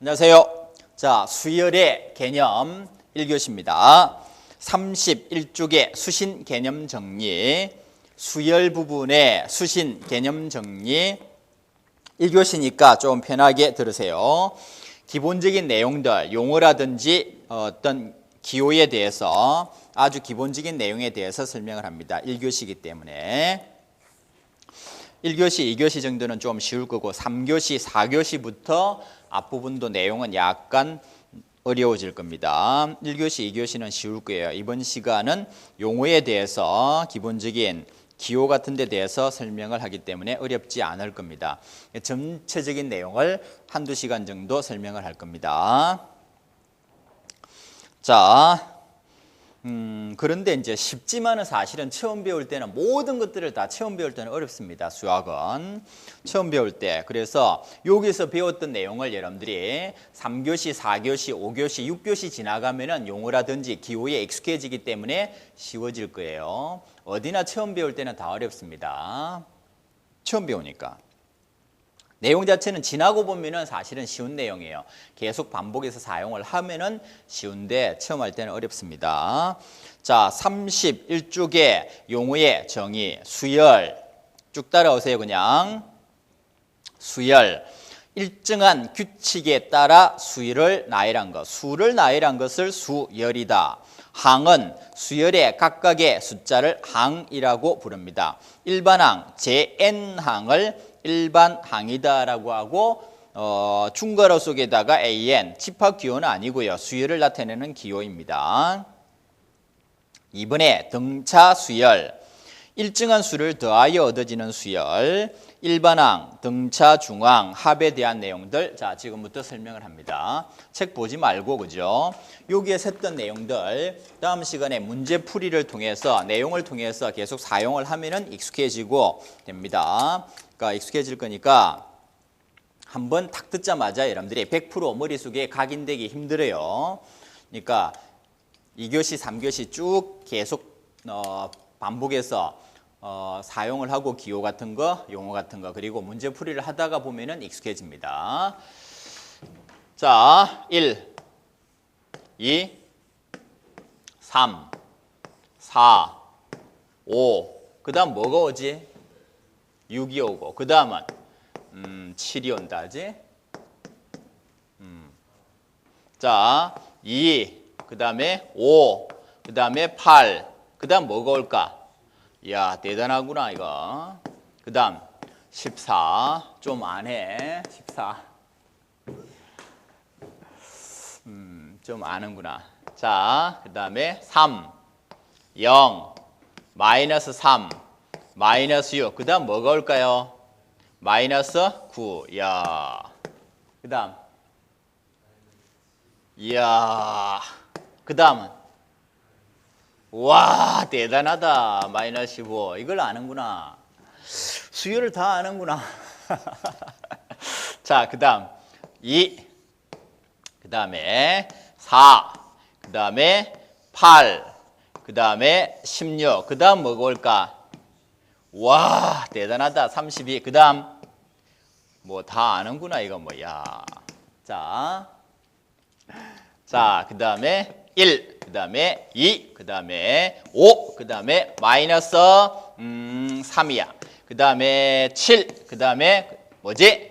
안녕하세요. 자, 수열의 개념 1교시입니다. 31쪽의 수신 개념 정리, 수열 부분의 수신 개념 정리 1교시니까 좀 편하게 들으세요. 기본적인 내용들, 용어라든지 어떤 기호에 대해서 아주 기본적인 내용에 대해서 설명을 합니다. 1교시이기 때문에 1교시, 2교시 정도는 좀 쉬울 거고 3교시, 4교시부터 앞부분도 내용은 약간 어려워질 겁니다. 1교시, 2교시는 쉬울 거예요. 이번 시간은 용어에 대해서 기본적인 기호 같은 데 대해서 설명을 하기 때문에 어렵지 않을 겁니다. 전체적인 내용을 한두 시간 정도 설명을 할 겁니다. 자, 그런데 이제 쉽지만은 사실은 처음 배울 때는 모든 것들을 다 처음 배울 때는 어렵습니다. 수학은 처음 배울 때. 그래서 여기서 배웠던 내용을 여러분들이 3교시, 4교시, 5교시, 6교시 지나가면은 용어라든지 기호에 익숙해지기 때문에 쉬워질 거예요. 어디나 처음 배울 때는 다 어렵습니다. 처음 배우니까. 내용 자체는 지나고 보면은 사실은 쉬운 내용이에요. 계속 반복해서 사용을 하면은 쉬운데 처음 할 때는 어렵습니다. 자, 31쪽의 용어의 정의, 수열. 쭉 따라오세요, 그냥. 수열. 일정한 규칙에 따라 수를 나열한 것. 수를 나열한 것을 수열이다. 항은 수열의 각각의 숫자를 항이라고 부릅니다. 일반항, JN항을 일반항이다라고 하고 중괄호 속에다가 AN, 집합기호는 아니고요. 수열을 나타내는 기호입니다. 2번에 등차 수열, 일정한 수를 더하여 얻어지는 수열, 일반항, 등차, 중항, 합에 대한 내용들 자 지금부터 설명을 합니다. 책 보지 말고 그죠? 여기에 셌던 내용들 다음 시간에 문제풀이를 통해서 내용을 통해서 계속 사용을 하면은 익숙해지고 됩니다. 그러니까 익숙해질 거니까 한번 탁 듣자마자 여러분들이 100% 머릿속에 각인되기 힘들어요. 그러니까 2교시, 3교시 쭉 계속 반복해서 사용을 하고 기호 같은 거, 용어 같은 거 그리고 문제풀이를 하다가 보면은 익숙해집니다. 자, 1, 2, 3, 4, 5 그 다음 뭐가 오지? 6이 오고 그 다음은 7이 온다지? 자, 2, 그 다음에 5, 그 다음에 8, 그 다음 뭐가 올까? 이야, 대단하구나 이거. 그 다음 14, 좀 안 해. 14 좀 아는구나. 자, 그 다음에 3, 0, 마이너스 3, 마이너스 6, 그 다음 뭐가 올까요? 마이너스 9, 이야. 그 다음 이야. 그 다음은 와, 대단하다. 마이너스 15. 이걸 아는구나. 수열을 다 아는구나. 자, 그 다음 2, 그 다음에 4, 그 다음에 8, 그 다음에 16, 그 다음 뭐가 올까? 와, 대단하다. 32, 그 다음 뭐 다 아는구나. 이거 뭐야. 자, 그 다음에 1, 그 다음에 2, 그 다음에 5, 그 다음에 마이너스 3이야. 그 다음에 7, 그 다음에 뭐지?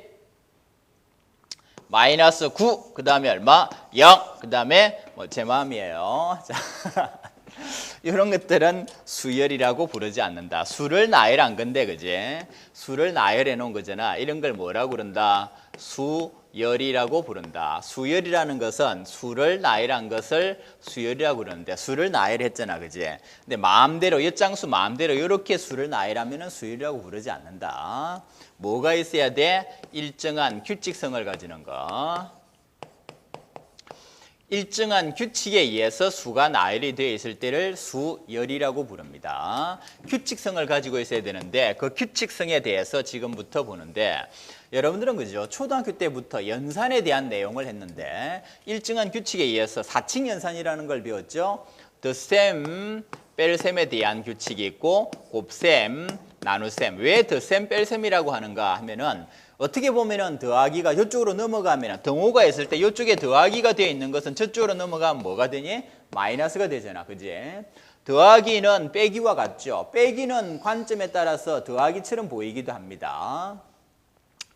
마이너스 9, 그 다음에 얼마? 0, 그 다음에 뭐 제 마음이에요. 자, 이런 것들은 수열이라고 부르지 않는다. 수를 나열한 건데, 그지? 수를 나열해 놓은 거잖아. 이런 걸 뭐라고 그런다? 수열이라고 부른다. 수열이라는 것은 수를 나열한 것을 수열이라고 그러는데 수를 나열했잖아, 그지? 근데 마음대로 엿장수 마음대로 이렇게 수를 나열하면은 수열이라고 부르지 않는다. 뭐가 있어야 돼? 일정한 규칙성을 가지는 거. 일정한 규칙에 의해서 수가 나열이 되어 있을 때를 수열이라고 부릅니다. 규칙성을 가지고 있어야 되는데 그 규칙성에 대해서 지금부터 보는데 여러분들은 그죠? 초등학교 때부터 연산에 대한 내용을 했는데 일정한 규칙에 의해서 사칙 연산이라는 걸 배웠죠? The same 뺄셈에 대한 규칙이 있고 곱셈, 나눗셈. 왜 덧셈, 뺄셈이라고 하는가 하면은 어떻게 보면은 더하기가 이쪽으로 넘어가면 등호가 있을 때 이쪽에 더하기가 되어 있는 것은 저쪽으로 넘어가면 뭐가 되니? 마이너스가 되잖아. 그지? 더하기는 빼기와 같죠. 빼기는 관점에 따라서 더하기처럼 보이기도 합니다.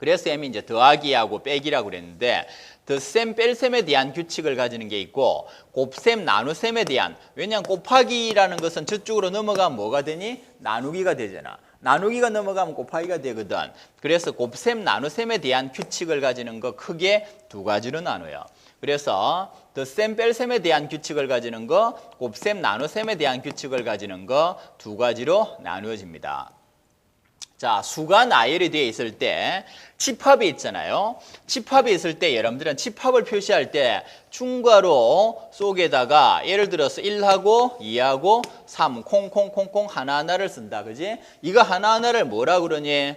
그래서 쌤이 이제 더하기하고 빼기라고 그랬는데 덧셈, 뺄셈에 대한 규칙을 가지는 게 있고 곱셈, 나눗셈에 대한 왜냐하면 곱하기라는 것은 저쪽으로 넘어가면 뭐가 되니? 나누기가 되잖아. 나누기가 넘어가면 곱하기가 되거든. 그래서 곱셈, 나눗셈에 대한 규칙을 가지는 거 크게 두 가지로 나눠요. 그래서 덧셈, 뺄셈에 대한 규칙을 가지는 거, 곱셈, 나눗셈에 대한 규칙을 가지는 거 두 가지로 나누어집니다. 자, 수가 나열이 되어 있을 때 집합이 있잖아요. 집합이 있을 때 여러분들은 집합을 표시할 때 중괄호 속에다가 예를 들어서 1하고 2하고 3 콩콩콩콩 하나하나를 쓴다. 그지? 이거 하나하나를 뭐라 그러니?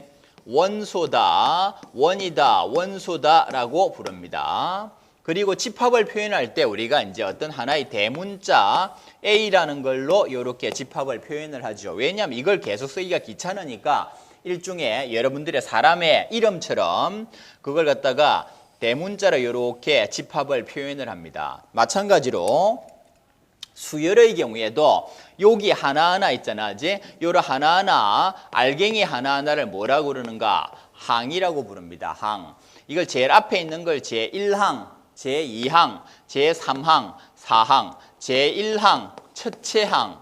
원소다, 원이다, 원소다라고 부릅니다. 그리고 집합을 표현할 때 우리가 이제 어떤 하나의 대문자 A라는 걸로 이렇게 집합을 표현을 하죠. 왜냐하면 이걸 계속 쓰기가 귀찮으니까 일종의 여러분들의 사람의 이름처럼 그걸 갖다가 대문자로 이렇게 집합을 표현을 합니다. 마찬가지로 수열의 경우에도 여기 하나하나 있잖아. 이제 요런 하나하나 알갱이 하나하나를 뭐라고 그러는가? 항이라고 부릅니다. 항. 이걸 제일 앞에 있는 걸 제1항, 제2항, 제3항, 4항, 제1항, 첫째 항,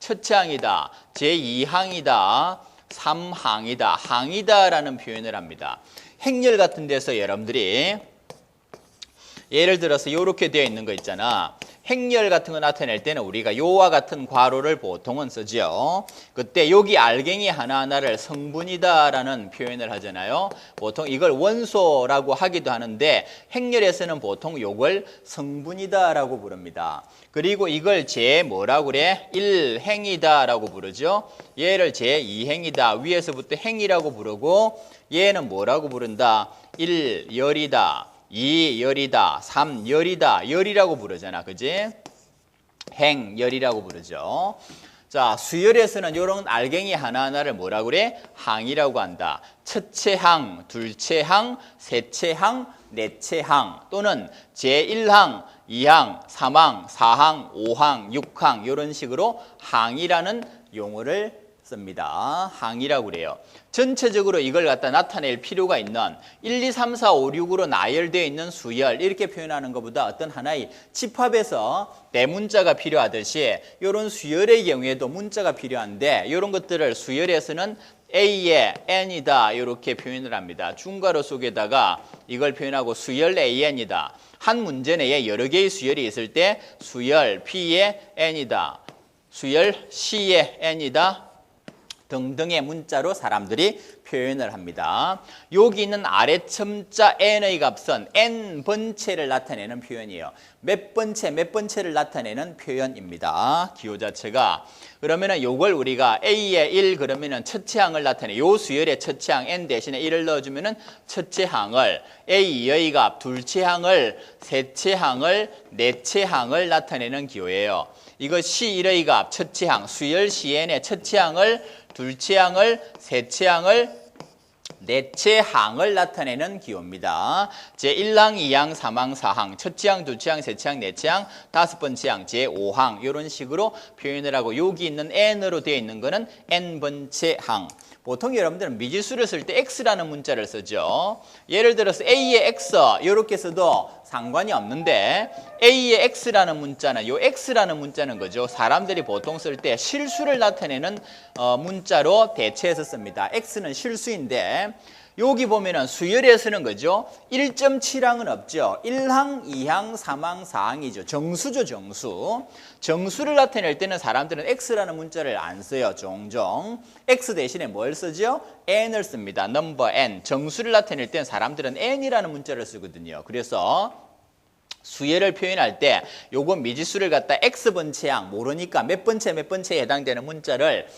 첫째 항이다. 제2항이다. 3항이다. 항이다라는 표현을 합니다. 행렬 같은 데서 여러분들이 예를 들어서 이렇게 되어 있는 거 있잖아. 행렬 같은 거 나타낼 때는 우리가 요와 같은 괄호를 보통은 쓰죠. 그때 여기 알갱이 하나하나를 성분이다라는 표현을 하잖아요. 보통 이걸 원소라고 하기도 하는데 행렬에서는 보통 요걸 성분이다라고 부릅니다. 그리고 이걸 제 뭐라고 그래? 1행이다라고 부르죠. 얘를 제 2행이다. 위에서부터 행이라고 부르고 얘는 뭐라고 부른다? 1열이다. 2열이다, 3열이다, 열이라고 부르잖아. 그지? 행열이라고 부르죠. 자, 수열에서는 이런 알갱이 하나하나를 뭐라고 그래? 항이라고 한다. 첫째 항, 둘째 항, 셋째 항, 넷째 항 또는 제1항, 2항, 3항, 4항, 5항, 6항 이런 식으로 항이라는 용어를 씁니다. 항이라고 그래요. 전체적으로 이걸 갖다 나타낼 필요가 있는 1, 2, 3, 4, 5, 6으로 나열되어 있는 수열 이렇게 표현하는 것보다 어떤 하나의 집합에서 대문자가 필요하듯이 이런 수열의 경우에도 문자가 필요한데 이런 것들을 수열에서는 A의 N이다 이렇게 표현을 합니다. 중괄호 속에다가 이걸 표현하고 수열 AN이다. 한 문제 내에 여러 개의 수열이 있을 때 수열 P의 N이다. 수열 C의 N이다. 등등의 문자로 사람들이 표현을 합니다. 여기 있는 아래 첨자 n의 값은 n번째를 나타내는 표현이에요. 몇 번째를 나타내는 표현입니다. 기호 자체가. 그러면은 요걸 우리가 A의 1 그러면은 첫째 항을 나타내. 요 수열의 첫째 항 n 대신에 1을 넣어주면은 첫째 항을 A의 값 둘째 항을 셋째 항을 넷째 항을 나타내는 기호예요. 이거 C1의 값 첫째 항 수열 CN의 첫째 항을 둘째 항을 셋째 항을 넷째 항을 나타내는 기호입니다. 제1항, 2항, 3항, 4항, 첫째 항, 둘째 항, 셋째 항, 넷째 항, 다섯 번째 항, 제5항 이런 식으로 표현을 하고 여기 있는 n으로 되어 있는 거는 n번째 항. 보통 여러분들은 미지수를 쓸 때 x라는 문자를 쓰죠. 예를 들어서 a의 x 이렇게 써도 상관이 없는데 a의 x라는 문자는 요 x라는 문자는 거죠. 사람들이 보통 쓸 때 실수를 나타내는 문자로 대체해서 씁니다. x는 실수인데 여기 보면은 수열에 쓰는 거죠. 1.7항은 없죠. 1항, 2항, 3항, 4항이죠. 정수죠, 정수. 정수를 나타낼 때는 사람들은 x라는 문자를 안 써요, 종종. x 대신에 뭘 쓰죠? n을 씁니다. 넘버 n. 정수를 나타낼 때는 사람들은 n이라는 문자를 쓰거든요. 그래서 수열을 표현할 때 요거 미지수를 갖다 x번째항 모르니까 몇 번째에 해당되는 문자를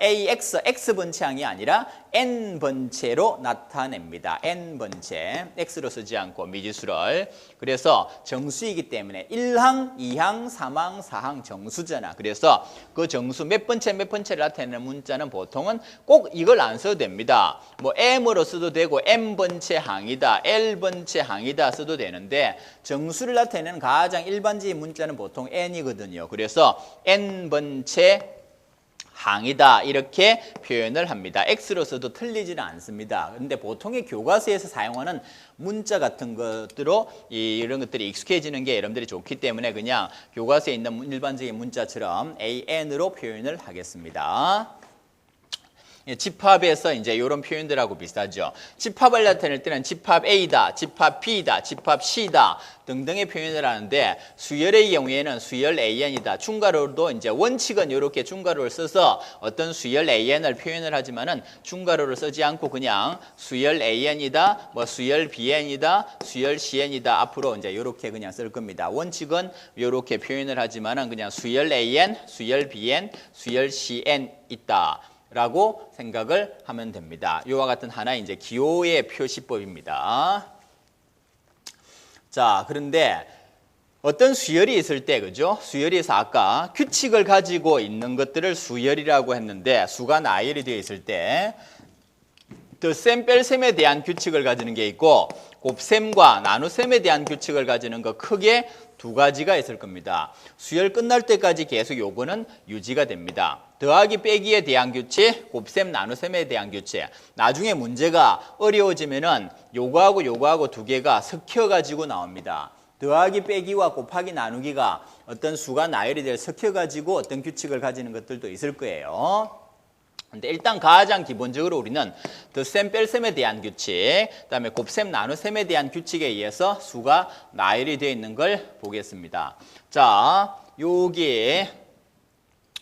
AX, x번째항이 아니라 n번째로 나타냅니다. n번째. x로 쓰지 않고 미지수를. 그래서 정수이기 때문에 1항, 2항, 3항, 4항 정수잖아. 그래서 그 정수 몇 번째를 나타내는 문자는 보통은 꼭 이걸 안 써도 됩니다. 뭐 m으로 써도 되고 m번째 항이다, l번째 항이다 써도 되는데 정수를 나타내는 가장 일반적인 문자는 보통 n이거든요. 그래서 n번째 항이다 이렇게 표현을 합니다. X로 써도 틀리지는 않습니다. 그런데 보통의 교과서에서 사용하는 문자 같은 것들로 이런 것들이 익숙해지는 게 여러분들이 좋기 때문에 그냥 교과서에 있는 일반적인 문자처럼 AN으로 표현을 하겠습니다. 집합에서 이제 이런 표현들하고 비슷하죠. 집합을 나타낼 때는 집합 A다, 집합 B다, 집합 C다 등등의 표현을 하는데 수열의 경우에는 수열 AN이다. 중괄호도 이제 원칙은 이렇게 중괄호를 써서 어떤 수열 AN을 표현을 하지만은 중괄호를 쓰지 않고 그냥 수열 AN이다, 뭐 수열 BN이다, 수열 CN이다 앞으로 이제 이렇게 그냥 쓸 겁니다. 원칙은 이렇게 표현을 하지만은 그냥 수열 AN, 수열 BN, 수열 CN 있다. 라고 생각을 하면 됩니다. 이와 같은 하나의 이제 기호의 표시법입니다. 자, 그런데 어떤 수열이 있을 때, 그죠? 수열에서 아까 규칙을 가지고 있는 것들을 수열이라고 했는데, 수가 나열이 되어 있을 때, 덧셈, 뺄셈에 대한 규칙을 가지는 게 있고, 곱셈과 나눗셈에 대한 규칙을 가지는 거 크게 두 가지가 있을 겁니다. 수열 끝날 때까지 계속 요거는 유지가 됩니다. 더하기 빼기에 대한 규칙, 곱셈 나눗셈에 대한 규칙. 나중에 문제가 어려워지면은 요거하고 두 개가 섞여가지고 나옵니다. 더하기 빼기와 곱하기 나누기가 어떤 수가 나열이 될 섞여가지고 어떤 규칙을 가지는 것들도 있을 거예요. 근데 일단 가장 기본적으로 우리는 덧셈, 뺄셈에 대한 규칙, 그다음에 곱셈, 나눗셈에 대한 규칙에 의해서 수가 나열이 되어 있는 걸 보겠습니다. 자, 여기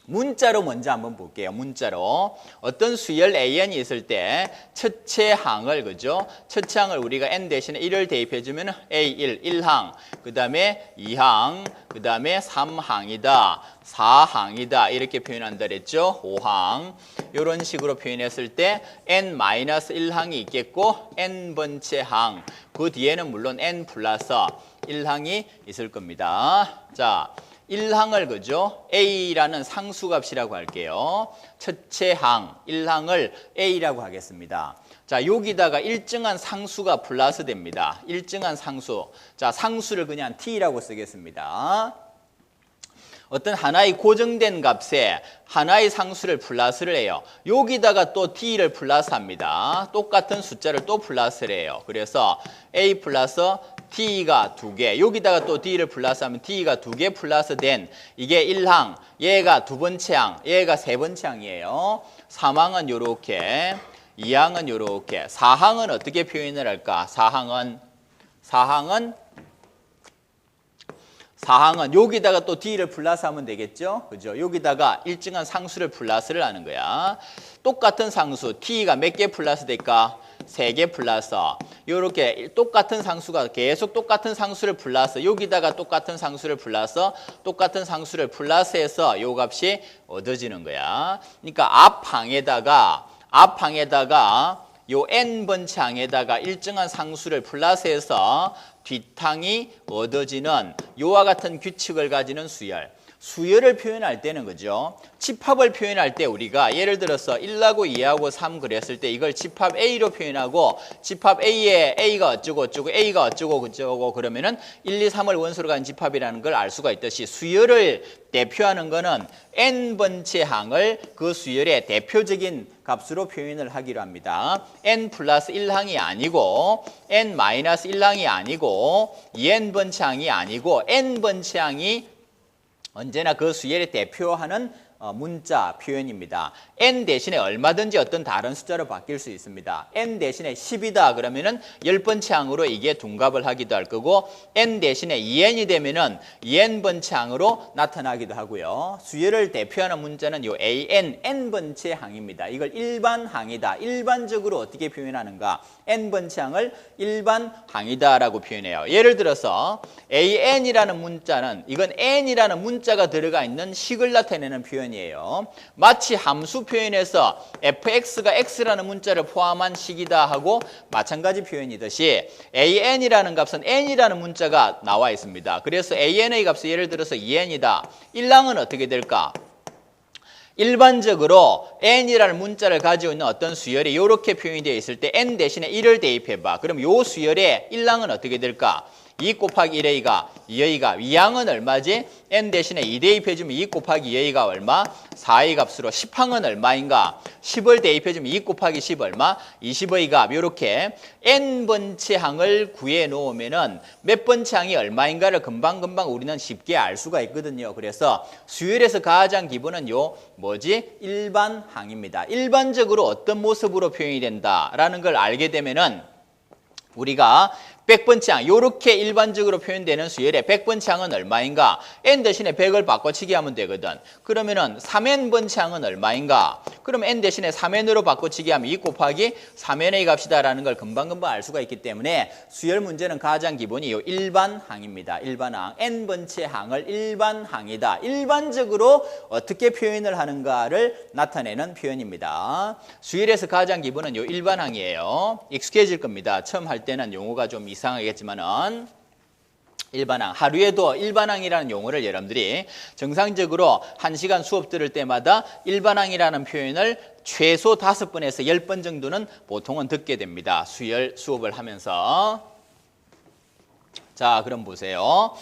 문자로 먼저 한번 볼게요. 문자로 어떤 수열 AN이 있을 때 첫째 항을 그죠? 첫째 항을 우리가 n 대신에 1을 대입해 주면 A1, 1항, 그다음에 2항, 그다음에 3항이다. 4항이다. 이렇게 표현한다 그랬죠? 5항. 이런 식으로 표현했을 때 n-1항이 있겠고 n번째 항. 그 뒤에는 물론 n 플러스 1항이 있을 겁니다. 자, 1항을 그죠? A라는 상수값이라고 할게요. 첫째 항, 1항을 A라고 하겠습니다. 자, 여기다가 일정한 상수가 플러스 됩니다. 일정한 상수. 자, 상수를 그냥 T라고 쓰겠습니다. 어떤 하나의 고정된 값에 하나의 상수를 플러스를 해요. 여기다가 또 T를 플러스합니다. 똑같은 숫자를 또 플러스를 해요. 그래서 A 플러스 T가 2개, 여기다가 또 D를 플러스하면 T가 2개 플러스된 이게 1항, 얘가 두 번째 항, 얘가 세 번째 항이에요. 3항은 요렇게, 2항은 요렇게, 4항은 어떻게 표현을 할까? 4항은 여기다가 또 D를 플러스하면 되겠죠? 그죠? 여기다가 일정한 상수를 플러스를 하는 거야. 똑같은 상수, T가 몇 개 플러스 될까? 3개 플러스. 이렇게 똑같은 상수가 계속 똑같은 상수를 플러스, 여기다가 똑같은 상수를 플러스해서 요 값이 얻어지는 거야. 그러니까 앞항에다가 요 n번째 항에다가 일정한 상수를 플러스해서 뒷항이 얻어지는 요와 같은 규칙을 가지는 수열. 수열을 표현할 때는 그죠? 집합을 표현할 때 우리가 예를 들어서 1하고 2하고 3 그랬을 때 이걸 집합 A로 표현하고 집합 A에 A가 어쩌고 A가 어쩌고 그쩌고 그러면은 1, 2, 3을 원소로 가진 집합이라는 걸 알 수가 있듯이 수열을 대표하는 거는 n번째 항을 그 수열의 대표적인 값으로 표현을 하기로 합니다. n 플러스 1항이 아니고 n 마이너스 1항이 아니고 2n번째 항이 아니고 n번째 항이 언제나 그 수열을 대표하는 문자 표현입니다. n 대신에 얼마든지 어떤 다른 숫자로 바뀔 수 있습니다. n 대신에 10이다 그러면은 10번째 항으로 이게 둔갑을 하기도 할 거고 n 대신에 2n이 되면은 2n번째 항으로 나타나기도 하고요. 수열을 대표하는 문자는 요 an, n번째 항입니다. 이걸 일반 항이다. 일반적으로 어떻게 표현하는가? n번째 항을 일반항이다라고 표현해요. 예를 들어서 an이라는 문자는 이건 n이라는 문자가 들어가 있는 식을 나타내는 표현이에요. 마치 함수 표현에서 fx가 x라는 문자를 포함한 식이다 하고 마찬가지 표현이듯이 an이라는 값은 n이라는 문자가 나와 있습니다. 그래서 an의 값이 예를 들어서 2n이다. 1항은 어떻게 될까? 일반적으로 n이라는 문자를 가지고 있는 어떤 수열이 이렇게 표현이 되어 있을 때 n 대신에 1을 대입해봐. 그럼 이 수열의 1항은 어떻게 될까? 2 곱하기 1a가 2a가 2항은 얼마지? n 대신에 2 대입해주면 2 곱하기 2a가 얼마? 4a 값으로 10항은 얼마인가? 10을 대입해주면 2 곱하기 10 얼마? 20의 값. 이렇게 n번째 항을 구해 놓으면은 몇 번째 항이 얼마인가를 금방금방 우리는 쉽게 알 수가 있거든요. 그래서 수열에서 가장 기본은 요 뭐지? 일반항입니다. 일반적으로 어떤 모습으로 표현이 된다라는 걸 알게 되면은 우리가 100번째 항, 요렇게 일반적으로 표현되는 수열의 100번째 항은 얼마인가? n 대신에 100을 바꿔치기 하면 되거든. 그러면은 3n번째 항은 얼마인가? 그럼 n 대신에 3n으로 바꿔치기 하면 2 곱하기 3n의 값이다라는 걸 금방금방 알 수가 있기 때문에 수열 문제는 가장 기본이 요 일반항입니다. 일반항. n번째 항을 일반항이다. 일반적으로 어떻게 표현을 하는가를 나타내는 표현입니다. 수열에서 가장 기본은 요 일반항이에요. 익숙해질 겁니다. 처음 할 때는 용어가 좀 이상하겠지만은 일반항, 하루에도 일반항이라는 용어를 여러분들이 정상적으로 1시간 수업 들을 때마다 일반항이라는 표현을 최소 5번에서 10번 정도는 보통은 듣게 됩니다. 수열 수업을 하면서. 자, 그럼 보세요.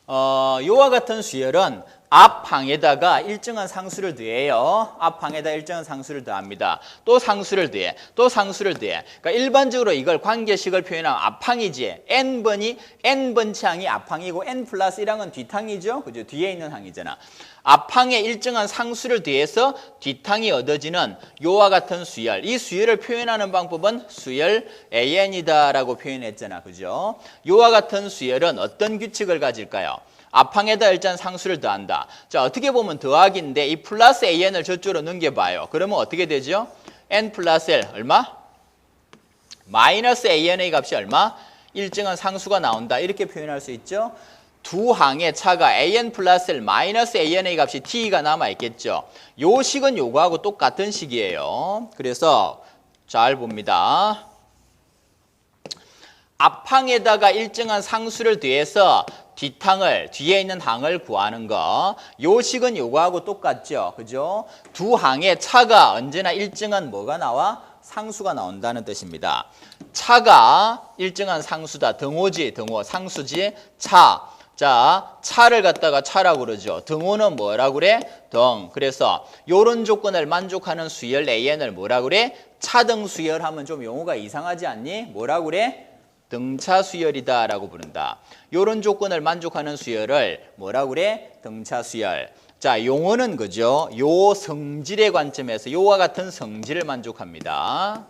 요와 같은 수열은 앞항에다가 일정한 상수를 더해요. 앞항에다 일정한 상수를 더합니다. 또 상수를 더해. 또 상수를 더해. 그러니까 일반적으로 이걸 관계식을 표현하면 앞항이지. n번째 항이 앞항이고 n 플러스 1항은 뒷항이죠. 그죠? 뒤에 있는 항이잖아. 앞항에 일정한 상수를 더해서 뒷항이 얻어지는 요와 같은 수열. 이 수열을 표현하는 방법은 수열 an이다라고 표현했잖아. 그죠? 요와 같은 수열은 어떤 규칙을 가질까요? 앞항에다 일단 상수를 더한다. 자, 어떻게 보면 더하기인데 이 플러스 an을 저쪽으로 넘겨봐요. 그러면 어떻게 되죠? n 플러스 l 얼마? 마이너스 an의 값이 얼마? 일정한 상수가 나온다. 이렇게 표현할 수 있죠. 두 항의 차가 an 플러스 l 마이너스 an의 값이 t가 남아있겠죠. 요 식은 요거하고 똑같은 식이에요. 그래서 잘 봅니다. 앞항에다가 일정한 상수를 더해서 뒷항을, 뒤에 있는 항을 구하는 거. 요 식은 요거하고 똑같죠. 그죠? 두 항의 차가 언제나 일정한 뭐가 나와? 상수가 나온다는 뜻입니다. 차가 일정한 상수다. 등호지, 등호. 상수지, 차. 자, 차를 갖다가 차라고 그러죠. 등호는 뭐라고 그래? 등. 그래서 요런 조건을 만족하는 수열 an을 뭐라고 그래? 차등 수열 하면 좀 용어가 이상하지 않니? 뭐라고 그래? 등차 수열이다 라고 부른다. 요런 조건을 만족하는 수열을 뭐라고 그래? 등차 수열. 자, 용어는 그죠? 요 성질의 관점에서 요와 같은 성질을 만족합니다.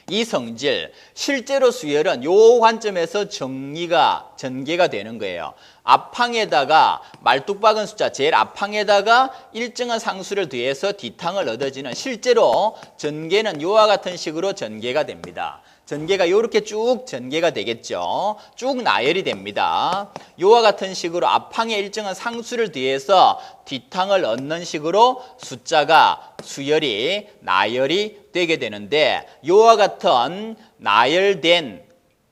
이 성질, 실제로 수열은 요 관점에서 전개가 되는 거예요. 앞항에다가 말뚝박은 숫자, 제일 앞항에다가 일정한 상수를 더해서 뒷항을 얻어지는 실제로 전개는 요와 같은 식으로 전개가 됩니다. 전개가 이렇게 쭉 전개가 되겠죠. 쭉 나열이 됩니다. 요와 같은 식으로 앞항에 일정한 상수를 더해서 뒷항을 얻는 식으로 숫자가 수열이 나열이 되게 되는데 요와 같은 나열된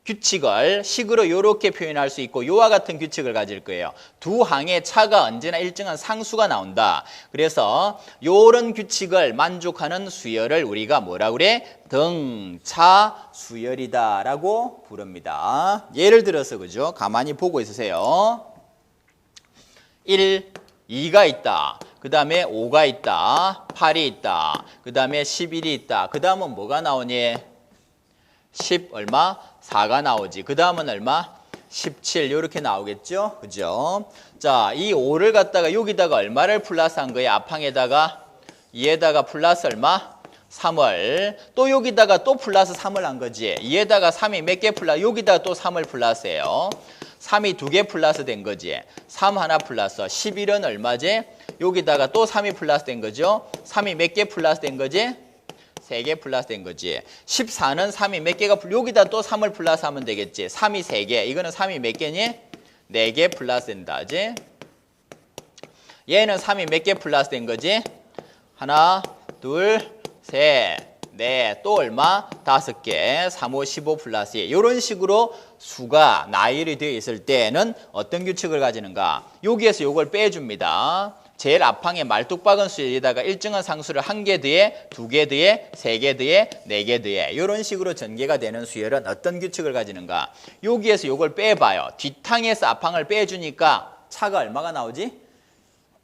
규칙을 식으로 이렇게 표현할 수 있고 요와 같은 규칙을 가질 거예요. 두 항의 차가 언제나 일정한 상수가 나온다. 그래서 요런 규칙을 만족하는 수열을 우리가 뭐라고 그래? 등차 수열이다 라고 부릅니다. 예를 들어서 그죠? 가만히 보고 있으세요. 1, 2가 있다. 그 다음에 5가 있다. 8이 있다. 그 다음에 11이 있다. 그 다음은 뭐가 나오니? 10 얼마? 4가 나오지. 그 다음은 얼마? 17 이렇게 나오겠죠. 그죠? 자, 이 5를 갖다가 여기다가 얼마를 플러스한 거예요? 앞항에다가 2에다가 플러스 얼마? 3을 또 여기다가 또 플러스 3을 한 거지. 2에다가 3이 몇 개 플러스? 여기다가 또 3을 플러스해요. 3이 2개 플러스 된 거지. 3 하나 플러스. 11은 얼마지? 여기다가 또 3이 플러스 된 거죠. 3이 몇 개 플러스 된 거지? 3개 플러스 된 거지. 14는 3이 몇 개가 여기다 또 3을 플러스 하면 되겠지. 3이 3개. 이거는 3이 몇 개니? 4개 플러스 된다. 그지? 얘는 3이 몇 개 플러스 된 거지? 하나, 둘, 셋, 넷, 또 얼마? 5개. 3, 5, 15 플러스 2. 이런 식으로 수가 나열이 되어 있을 때는 어떤 규칙을 가지는가? 여기에서 이걸 빼줍니다. 제일 앞항에 말뚝박은 수에다가 일정한 상수를 1개 더해, 2개 더해, 3개 더해, 4개 더해. 이런 식으로 전개가 되는 수열은 어떤 규칙을 가지는가? 여기에서 이걸 빼봐요. 뒷항에서 앞항을 빼주니까 차가 얼마가 나오지?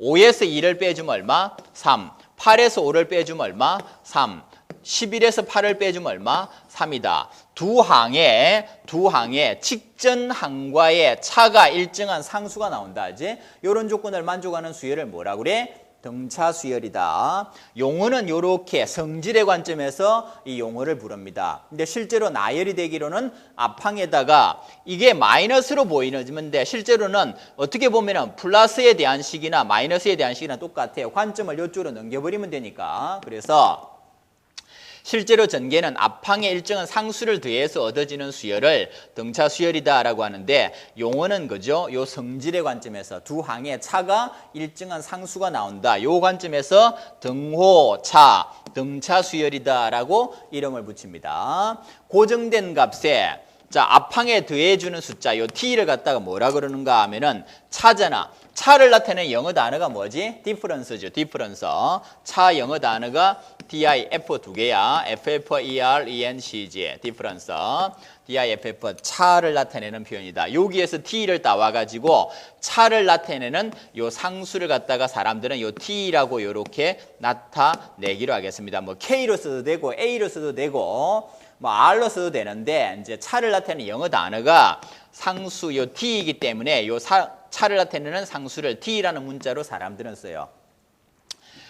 5에서 2를 빼주면 얼마? 3. 8에서 5를 빼주면 얼마? 3. 11에서 8을 빼주면 얼마? 3이다. 두 항에 직전 항과의 차가 일정한 상수가 나온다. 이제 이런 조건을 만족하는 수열을 뭐라 그래? 등차 수열이다. 용어는 이렇게 성질의 관점에서 이 용어를 부릅니다. 근데 실제로 나열이 되기로는 앞항에다가 이게 마이너스로 보이는데 실제로는 어떻게 보면은 플러스에 대한 식이나 마이너스에 대한 식이나 똑같아요. 관점을 이쪽으로 넘겨버리면 되니까. 그래서 실제로 전개는 앞항에 일정한 상수를 더해서 얻어지는 수열을 등차 수열이다라고 하는데 용어는 그죠? 요 성질의 관점에서 두 항의 차가 일정한 상수가 나온다. 요 관점에서 등호차, 등차 수열이다라고 이름을 붙입니다. 고정된 값에 자, 앞항에 더해주는 숫자, 요 t를 갖다가 뭐라 그러는가 하면은 차잖아. 차를 나타내는 영어 단어가 뭐지? difference죠. difference. 차 영어 단어가 diff 두 개야. fferencg. difference. diff 차를 나타내는 표현이다. 여기에서 t를 따와가지고 차를 나타내는 요 상수를 갖다가 사람들은 요 t라고 요렇게 나타내기로 하겠습니다. 뭐 k로 써도 되고 a로 써도 되고 뭐 R로 써도 되는데 이제 차를 나타내는 영어 단어가 상수 요 t이기 때문에 요 차를 나타내는 상수를 t라는 문자로 사람들은 써요.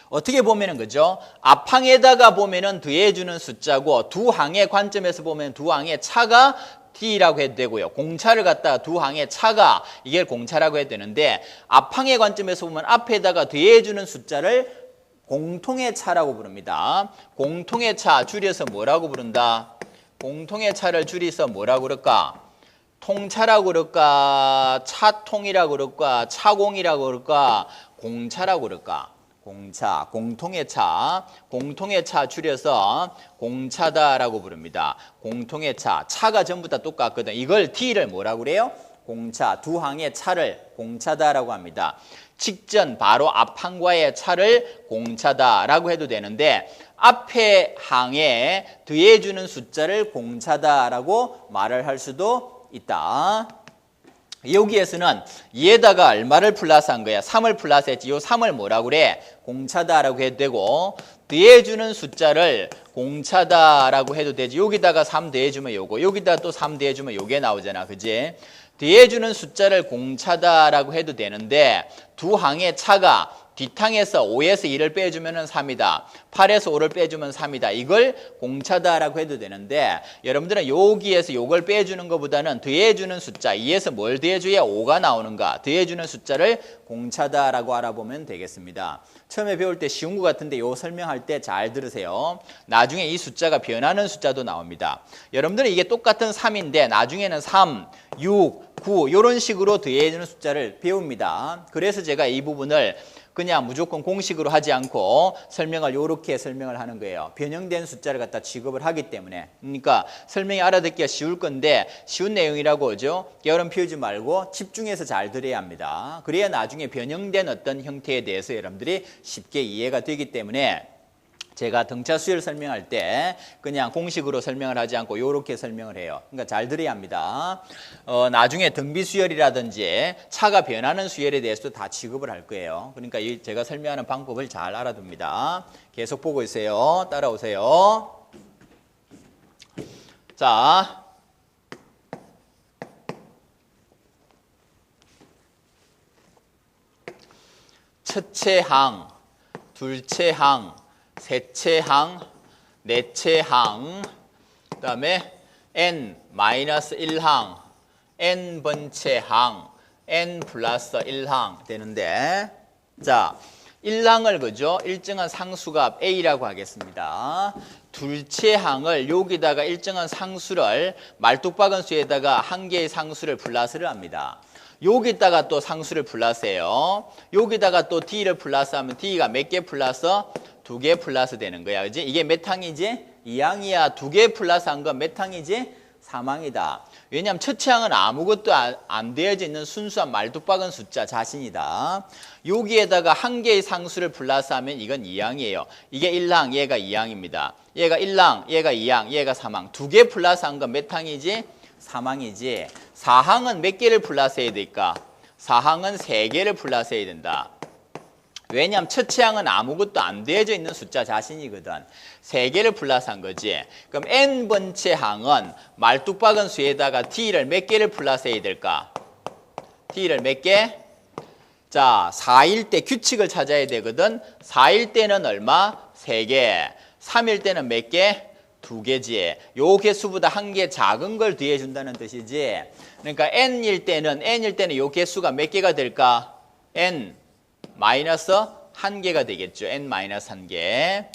어떻게 보면은 그죠? 앞항에다가 보면은 더해주는 숫자고 두 항의 관점에서 보면 두 항의 차가 t라고 해도 되고요. 공차를 갖다가 두 항의 차가 이게 공차라고 해도 되는데 앞항의 관점에서 보면 앞에다가 더해주는 숫자를 공통의 차라고 부릅니다. 공통의 차 줄여서 뭐라고 부른다? 공통의 차를 줄여서 뭐라고 그럴까? 통차라고 그럴까? 차통이라고 그럴까? 차공이라고 그럴까? 공차라고 그럴까? 공차, 공통의 차. 공통의 차 줄여서 공차다라고 부릅니다. 공통의 차. 차가 전부 다 똑같거든. 이걸 t를 뭐라고 그래요? 공차. 두 항의 차를 공차다라고 합니다. 직전 바로 앞항과의 차를 공차다라고 해도 되는데 앞에 항에 더해주는 숫자를 공차다라고 말을 할 수도 있다. 여기에서는 얘다가 얼마를 플러스한 거야? 3을 플러스했지. 요 3을 뭐라고 그래? 공차다라고 해도 되고 더해주는 숫자를 공차다라고 해도 되지. 여기다가 3 더해주면 요거, 여기다가 또 3 더해주면 요게 나오잖아. 그지? 더해주는 숫자를 공차다라고 해도 되는데 두 항의 차가 뒷항에서 5에서 2를 빼주면 3이다. 8에서 5를 빼주면 3이다. 이걸 공차다라고 해도 되는데 여러분들은 여기에서 요걸 빼주는 것보다는 더해주는 숫자 2에서 뭘 더해줘야 5가 나오는가? 더해주는 숫자를 공차다라고 알아보면 되겠습니다. 처음에 배울 때 쉬운 것 같은데 요 설명할 때 잘 들으세요. 나중에 이 숫자가 변하는 숫자도 나옵니다. 여러분들은 이게 똑같은 3인데 나중에는 3, 6, 9 이런 식으로 더해주는 숫자를 배웁니다. 그래서 제가 이 부분을 그냥 무조건 공식으로 하지 않고 설명을 이렇게 설명을 하는 거예요. 변형된 숫자를 갖다 취급을 하기 때문에. 그러니까 설명이 알아듣기가 쉬울 건데 쉬운 내용이라고 하죠. 게으름 피우지 말고 집중해서 잘 들어야 합니다. 그래야 나중에 변형된 어떤 형태에 대해서 여러분들이 쉽게 이해가 되기 때문에 제가 등차 수열 설명할 때 그냥 공식으로 설명을 하지 않고 이렇게 설명을 해요. 그러니까 잘 들어야 합니다. 나중에 등비 수열이라든지 차가 변하는 수열에 대해서도 다 취급을 할 거예요. 그러니까 제가 설명하는 방법을 잘 알아둡니다. 계속 보고 있어요. 따라오세요. 자, 첫째 항, 둘째 항, 셋째 항, 넷째 항, 그 다음에 n-1항, n번째 항, n 플러스 1항 되는데 자, 1항을 그죠? 일정한 상수값 a라고 하겠습니다. 둘째 항을 여기다가 일정한 상수를 말뚝박은수에다가 한 개의 상수를 플러스를 합니다. 여기다가 또 상수를 플러스해요. 여기다가 또 D를 플러스하면 D가 몇 개 플러스? 2개 플러스 되는 거야. 그지? 이게 몇 항이지? 2항이야. 2개 플러스한 건 몇 항이지? 3항이다. 왜냐하면 첫째 항은 아무것도 안 되어져 있는 순수한 말뚝박은 숫자 자신이다. 여기에다가 한 개의 상수를 플러스하면 이건 2항이에요. 이게 1항, 얘가 2항입니다. 얘가 1항, 얘가 2항, 얘가 3항. 2개 플러스한 건 몇 항이지? 3항이지. 4항은 몇 개를 플러스해야 될까? 4항은 3개를 플러스해야 된다. 왜냐하면 첫째 항은 아무것도 안 되어져 있는 숫자 자신이거든. 3개를 플러스한 거지. 그럼 n번째 항은 말뚝박은 수에다가 t를 몇 개를 플러스해야 될까? t를 몇 개? 자, 4일 때 규칙을 찾아야 되거든. 4일 때는 얼마? 3개. 3일 때는 몇 개? 2개지. 요 개수보다 한 개 작은 걸 더해준다는 뜻이지. 그러니까 n일 때는 요 개수가 몇 개가 될까? n 마이너스 1개가 되겠죠. n 마이너스 1개.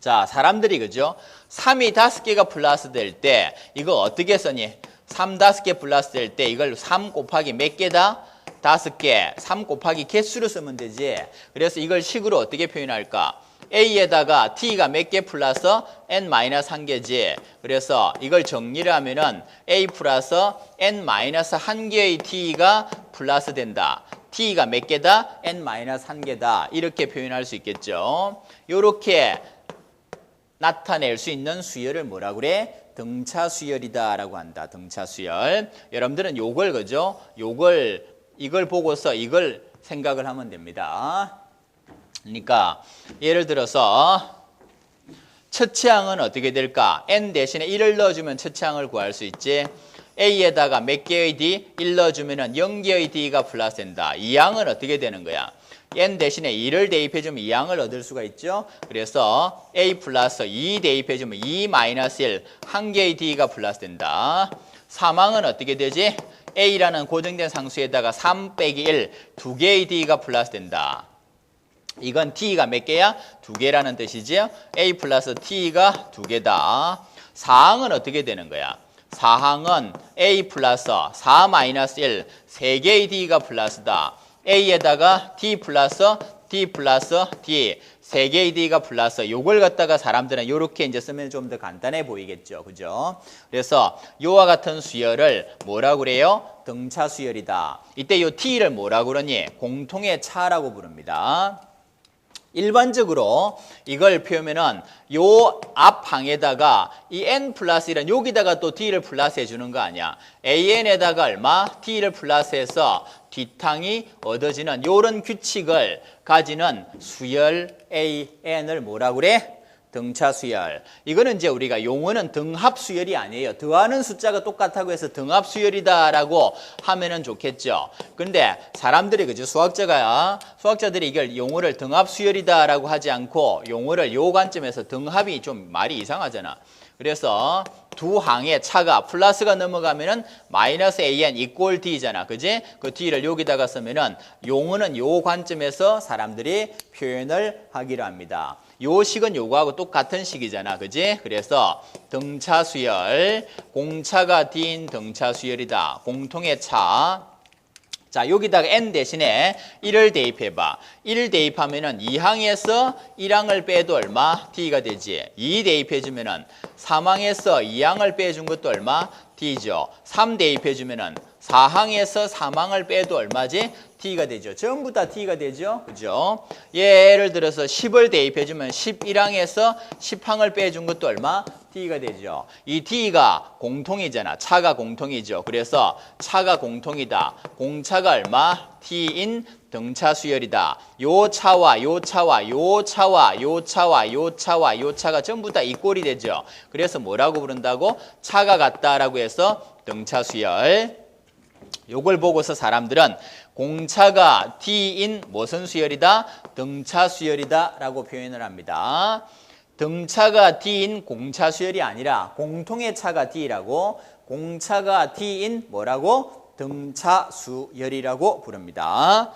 자, 사람들이 그죠? 3이 5개가 플러스 될 때 이거 어떻게 써니? 3 5개 플러스 될 때 이걸 3 곱하기 몇 개다? 5개. 3 곱하기 개수로 쓰면 되지. 그래서 이걸 식으로 어떻게 표현할까? A에다가 T가 몇 개 플러스 N 마이너스 1개지. 그래서 이걸 정리를 하면은 A 플러스 N 마이너스 1개의 T가 플러스 된다. T가 몇 개다? N 마이너스 1개다. 이렇게 표현할 수 있겠죠. 요렇게 나타낼 수 있는 수열을 뭐라 그래? 등차 수열이다 라고 한다. 등차 수열. 여러분들은 요걸 그죠? 이걸 보고서 이걸 생각을 하면 됩니다. 그러니까 예를 들어서 첫째 항은 어떻게 될까? n 대신에 1을 넣어주면 첫째 항을 구할 수 있지. A에다가 몇 개의 D? 1 넣어주면 0개의 D가 플러스 된다. 2항은 어떻게 되는 거야? n 대신에 2를 대입해주면 2항을 얻을 수가 있죠. 그래서 A 플러스 2 대입해주면 2 마이너스 1, 한 개의 D가 플러스 된다. 3항은 어떻게 되지? A라는 고정된 상수에다가 3 빼기 1, 2개의 D가 플러스 된다. 이건 T가 몇 개야? 2개라는 뜻이죠. A 플러스 T가 2개다. 4항은 어떻게 되는 거야? 4항은 A 플러스 4 마이너스 1, 3개의 D가 플러스다. A에다가 T 플러스 D 플러스 D, 3개의 D가 플러스. 요걸 갖다가 사람들은 이렇게 이제 쓰면 좀 더 간단해 보이겠죠. 그죠? 그래서 요와 같은 수열을 뭐라고 그래요? 등차 수열이다. 이때 요 T를 뭐라고 그러니? 공통의 차라고 부릅니다. 일반적으로 이걸 표현하면은 요 앞항에다가 이 n 플러스 1은 여기다가 또 d를 플러스 해주는 거 아니야. an에다가 얼마? t를 플러스해서 뒷항이 얻어지는 요런 규칙을 가지는 수열 an을 뭐라고 그래? 등차 수열. 이거는 이제 우리가 용어는 등합 수열이 아니에요. 더하는 숫자가 똑같다고 해서 등합 수열이다라고 하면은 좋겠죠. 근데 사람들이 그죠? 수학자들이 이걸 용어를 등합 수열이다라고 하지 않고 용어를 요 관점에서 등합이 좀 말이 이상하잖아. 그래서 두 항의 차가 플러스가 넘어가면은 마이너스 an 이꼴 d잖아. 그지? 그 d를 여기다가 쓰면은 용어는 요 관점에서 사람들이 표현을 하기로 합니다. 요 식은 요거하고 똑같은 식이잖아. 그지? 그래서 등차 수열, 공차가 D인 등차 수열이다. 공통의 차. 자, 여기다가 n 대신에 1을 대입해봐. 1을 대입하면은 2항에서 1항을 빼도 얼마? T가 되지. 2 대입해주면은 3항에서 2항을 빼준 것도 얼마? T죠. 3 대입해주면은 4항에서 3항을 빼도 얼마지? T가 되죠. 전부 다 T가 되죠. 그죠? 예를 들어서 10을 대입해주면 11항에서 10항을 빼준 것도 얼마? T가 되죠. 이 T가 공통이잖아. 차가 공통이죠. 그래서 차가 공통이다. 공차가 얼마? T인 등차 수열이다. 요 차와 요 차와 요 차와 요 차와 요 차와 요 차가 전부 다 이꼴이 되죠. 그래서 뭐라고 부른다고? 차가 같다라고 해서 등차 수열. 요걸 보고서 사람들은 공차가 T인 무슨 수열이다? 등차 수열이다 라고 표현을 합니다. 등차가 T인 공차 수열이 아니라 공통의 차가 T라고, 공차가 T인 뭐라고? 등차 수열이라고 부릅니다.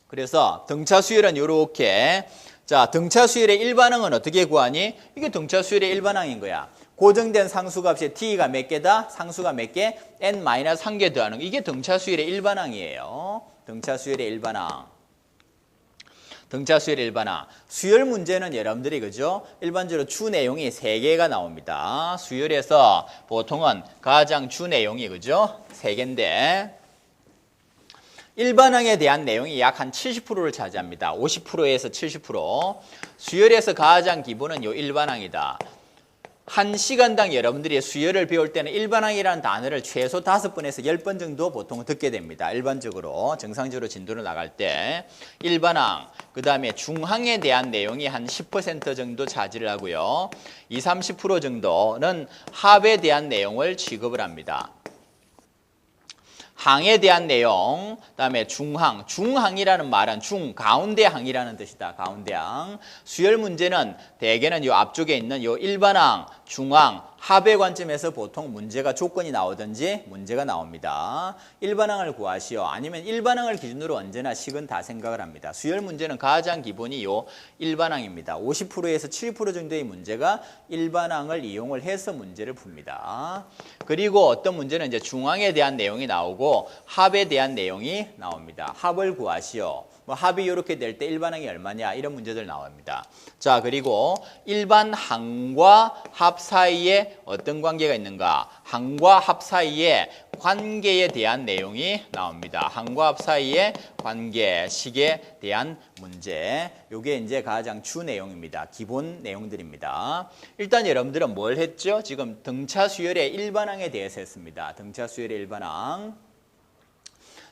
그래서 등차 수열은 이렇게 자, 등차 수열의 일반항은 어떻게 구하니? 이게 등차 수열의 일반항인 거야. 고정된 상수값이 t가 몇 개다? 상수가 몇 개? n-1개 더하는 거. 이게 등차 수열의 일반항이에요. 등차 수열의 일반항. 등차 수열의 일반항. 수열 문제는 여러분들이 그죠? 일반적으로 주 내용이 3개가 나옵니다. 수열에서 보통은 가장 주 내용이 그죠? 3개인데 일반항에 대한 내용이 약 한 70%를 차지합니다. 50%에서 70%. 수열에서 가장 기본은 요 일반항이다. 한 시간당 여러분들이 수열을 배울 때는 일반항이라는 단어를 최소 5번에서 10번 정도 보통 듣게 됩니다. 일반적으로 정상적으로 진도를 나갈 때 일반항, 그 다음에 중항에 대한 내용이 한 10% 정도 차지를 하고요. 20-30% 정도는 합에 대한 내용을 취급을 합니다. 항에 대한 내용, 그다음에 중항, 중항이라는 말은 가운데 항이라는 뜻이다. 가운데 항. 수열 문제는 대개는 요 앞쪽에 있는 요 일반항, 중항, 합의 관점에서 보통 문제가 조건이 나오든지 문제가 나옵니다. 일반항을 구하시오. 아니면 일반항을 기준으로 언제나 식은 다 생각을 합니다. 수열 문제는 가장 기본이 요 일반항입니다. 50%에서 70% 정도의 문제가 일반항을 이용을 해서 문제를 풉니다. 그리고 어떤 문제는 이제 중항에 대한 내용이 나오고 합에 대한 내용이 나옵니다. 합을 구하시오. 뭐 합이 이렇게 될 때 일반항이 얼마냐 이런 문제들 나옵니다. 자, 그리고 일반 항과 합 사이에 어떤 관계가 있는가? 항과 합 사이에 관계에 대한 내용이 나옵니다. 항과 합 사이의 관계, 식에 대한 문제. 이게 이제 가장 주 내용입니다. 기본 내용들입니다. 일단 여러분들은 뭘 했죠? 지금 등차 수열의 일반항에 대해서 했습니다. 등차 수열의 일반항.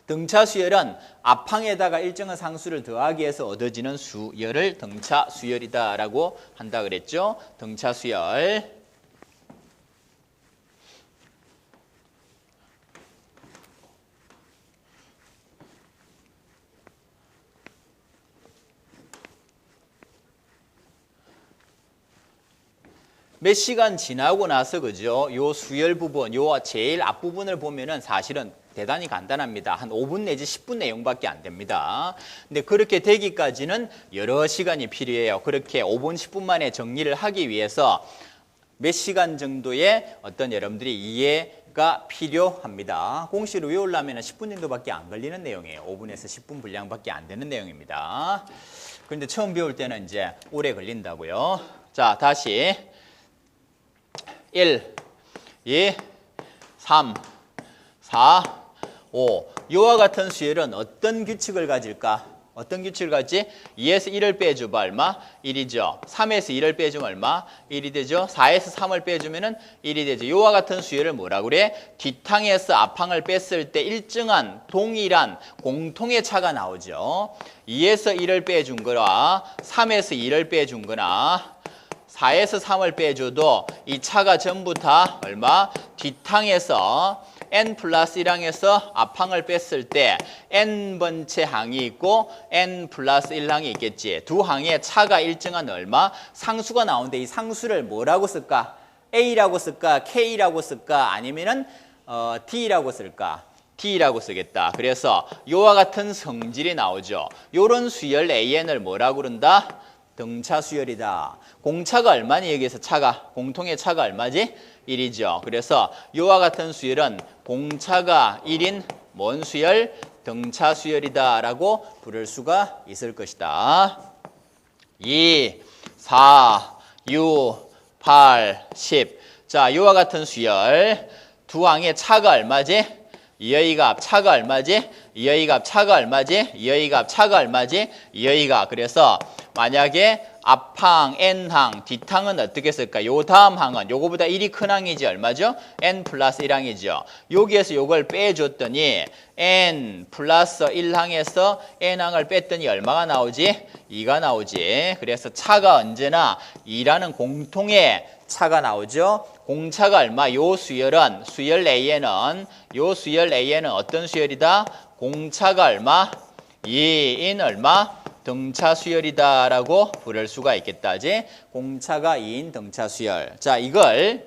등차 수열은 앞항에다가 일정한 상수를 더하기 위해서 얻어지는 수열을 등차 수열이다라고 한다 그랬죠. 등차 수열. 몇 시간 지나고 나서 그죠? 요 수열 부분, 요 제일 앞부분을 보면은 사실은 대단히 간단합니다. 한 5분 내지 10분 내용밖에 안 됩니다. 근데 그렇게 되기까지는 여러 시간이 필요해요. 그렇게 5분, 10분 만에 정리를 하기 위해서 몇 시간 정도의 어떤 여러분들이 이해가 필요합니다. 공식을 외우려면 10분 정도밖에 안 걸리는 내용이에요. 5분에서 10분 분량밖에 안 되는 내용입니다. 그런데 처음 배울 때는 이제 오래 걸린다고요. 자, 다시 1, 2, 3, 4, 5. 이와 같은 수열은 어떤 규칙을 가질까? 어떤 규칙을 가지? 2에서 1을 빼주면 얼마? 1이죠. 3에서 1을 빼주면 얼마? 1이 되죠. 4에서 3을 빼주면 1이 되죠. 이와 같은 수열을 뭐라 그래? 뒷항에서 앞항을 뺐을 때 일정한 동일한 공통의 차가 나오죠. 2에서 1을 빼준 거나 3에서 2를 빼준 거나 4에서 3을 빼줘도 이 차가 전부 다 얼마? 뒷항에서 n 플러스 1항에서 앞항을 뺐을 때 n번째 항이 있고 n 플러스 1항이 있겠지. 두 항의 차가 일정한 얼마? 상수가 나오는데 이 상수를 뭐라고 쓸까? a라고 쓸까? k라고 쓸까? 아니면은 d라고 쓸까? D라고 쓰겠다. 그래서 이와 같은 성질이 나오죠. 이런 수열 AN을 뭐라고 그런다? 등차 수열이다. 공차가 얼마니? 여기에서 차가, 공통의 차가 얼마지? 1이죠. 그래서 이와 같은 수열은 공차가 1인 뭔 수열? 등차 수열이다 라고 부를 수가 있을 것이다. 2, 4, 6, 8, 10. 자, 이와 같은 수열. 두 항의 차가 얼마지? 이의 값 차가 얼마지? 이의 값 차가 얼마지? 이의 값 차가 얼마지? 이의 값. 그래서 만약에 앞항, n항, 뒷항은 어떻게 쓸까? 요 다음 항은 요거보다 1이 큰 항이지 얼마죠? n 플러스 1항이죠. 여기에서 요걸 빼줬더니 n 플러스 1항에서 n항을 뺐더니 얼마가 나오지? 2가 나오지. 그래서 차가 언제나 2라는 공통의 차가 나오죠. 공차가 얼마? 요 수열은 수열 AN은 요 수열 AN은 어떤 수열이다? 공차가 얼마? 2인 얼마? 등차 수열이다라고 부를 수가 있겠다지. 공차가 2인 등차 수열. 자, 이걸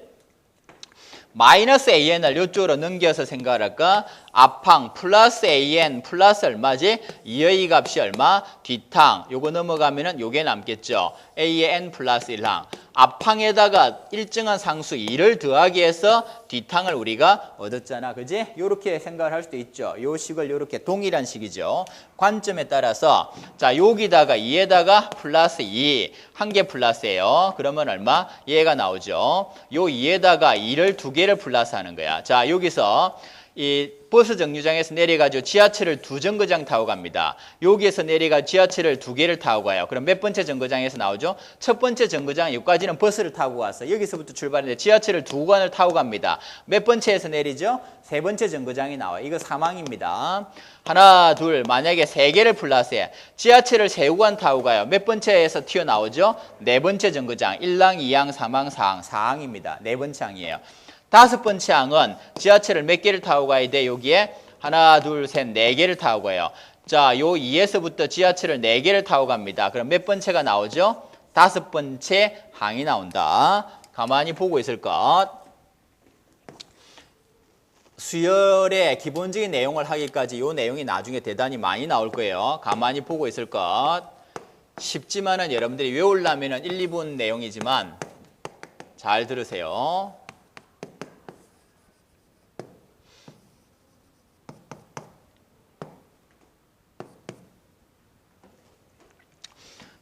마이너스 AN을 이쪽으로 넘겨서 생각을 할까? 앞항 플러스 AN 플러스 얼마지? 2의 값이 얼마? 뒷항. 요거 넘어가면은 요게 남겠죠. A의 N 플러스 1항. 앞항에다가 일정한 상수 2를 더하기 해서 뒷항을 우리가 얻었잖아. 그지? 요렇게 생각을 할 수도 있죠. 요 식을 요렇게 동일한 식이죠. 관점에 따라서 자, 여기다가 2에다가 플러스 2, 한 개 플러스예요. 그러면 얼마? 얘가 나오죠. 요 2에다가 2를 두 개를 플러스 하는 거야. 자, 여기서 이 버스 정류장에서 내려가지고 지하철을 2정거장 타고 갑니다. 여기에서 내려가 지하철을 2개를 타고 가요. 그럼 몇 번째 정거장에서 나오죠? 첫 번째 정거장 여기까지는 버스를 타고 왔어. 여기서부터 출발했는데 지하철을 2관을 타고 갑니다. 몇 번째에서 내리죠? 세 번째 정거장이 나와요. 이거 사망입니다. 하나, 둘, 만약에 3개를 플러스해. 지하철을 3구간 타고 가요. 몇 번째에서 튀어나오죠? 네 번째 정거장. 1항, 2항, 3항, 4항. 4항입니다. 네 번째 항이에요. 다섯 번째 항은 지하철을 몇 개를 타고 가야 돼? 여기에 하나, 둘, 셋, 4개를 타고 가요. 자, 요 2에서부터 지하철을 4개를 타고 갑니다. 그럼 몇 번째가 나오죠? 다섯 번째 항이 나온다. 가만히 보고 있을 것. 수열의 기본적인 내용을 하기까지 요 내용이 나중에 대단히 많이 나올 거예요. 가만히 보고 있을 것. 쉽지만은 여러분들이 외우려면은 1, 2분 내용이지만 잘 들으세요.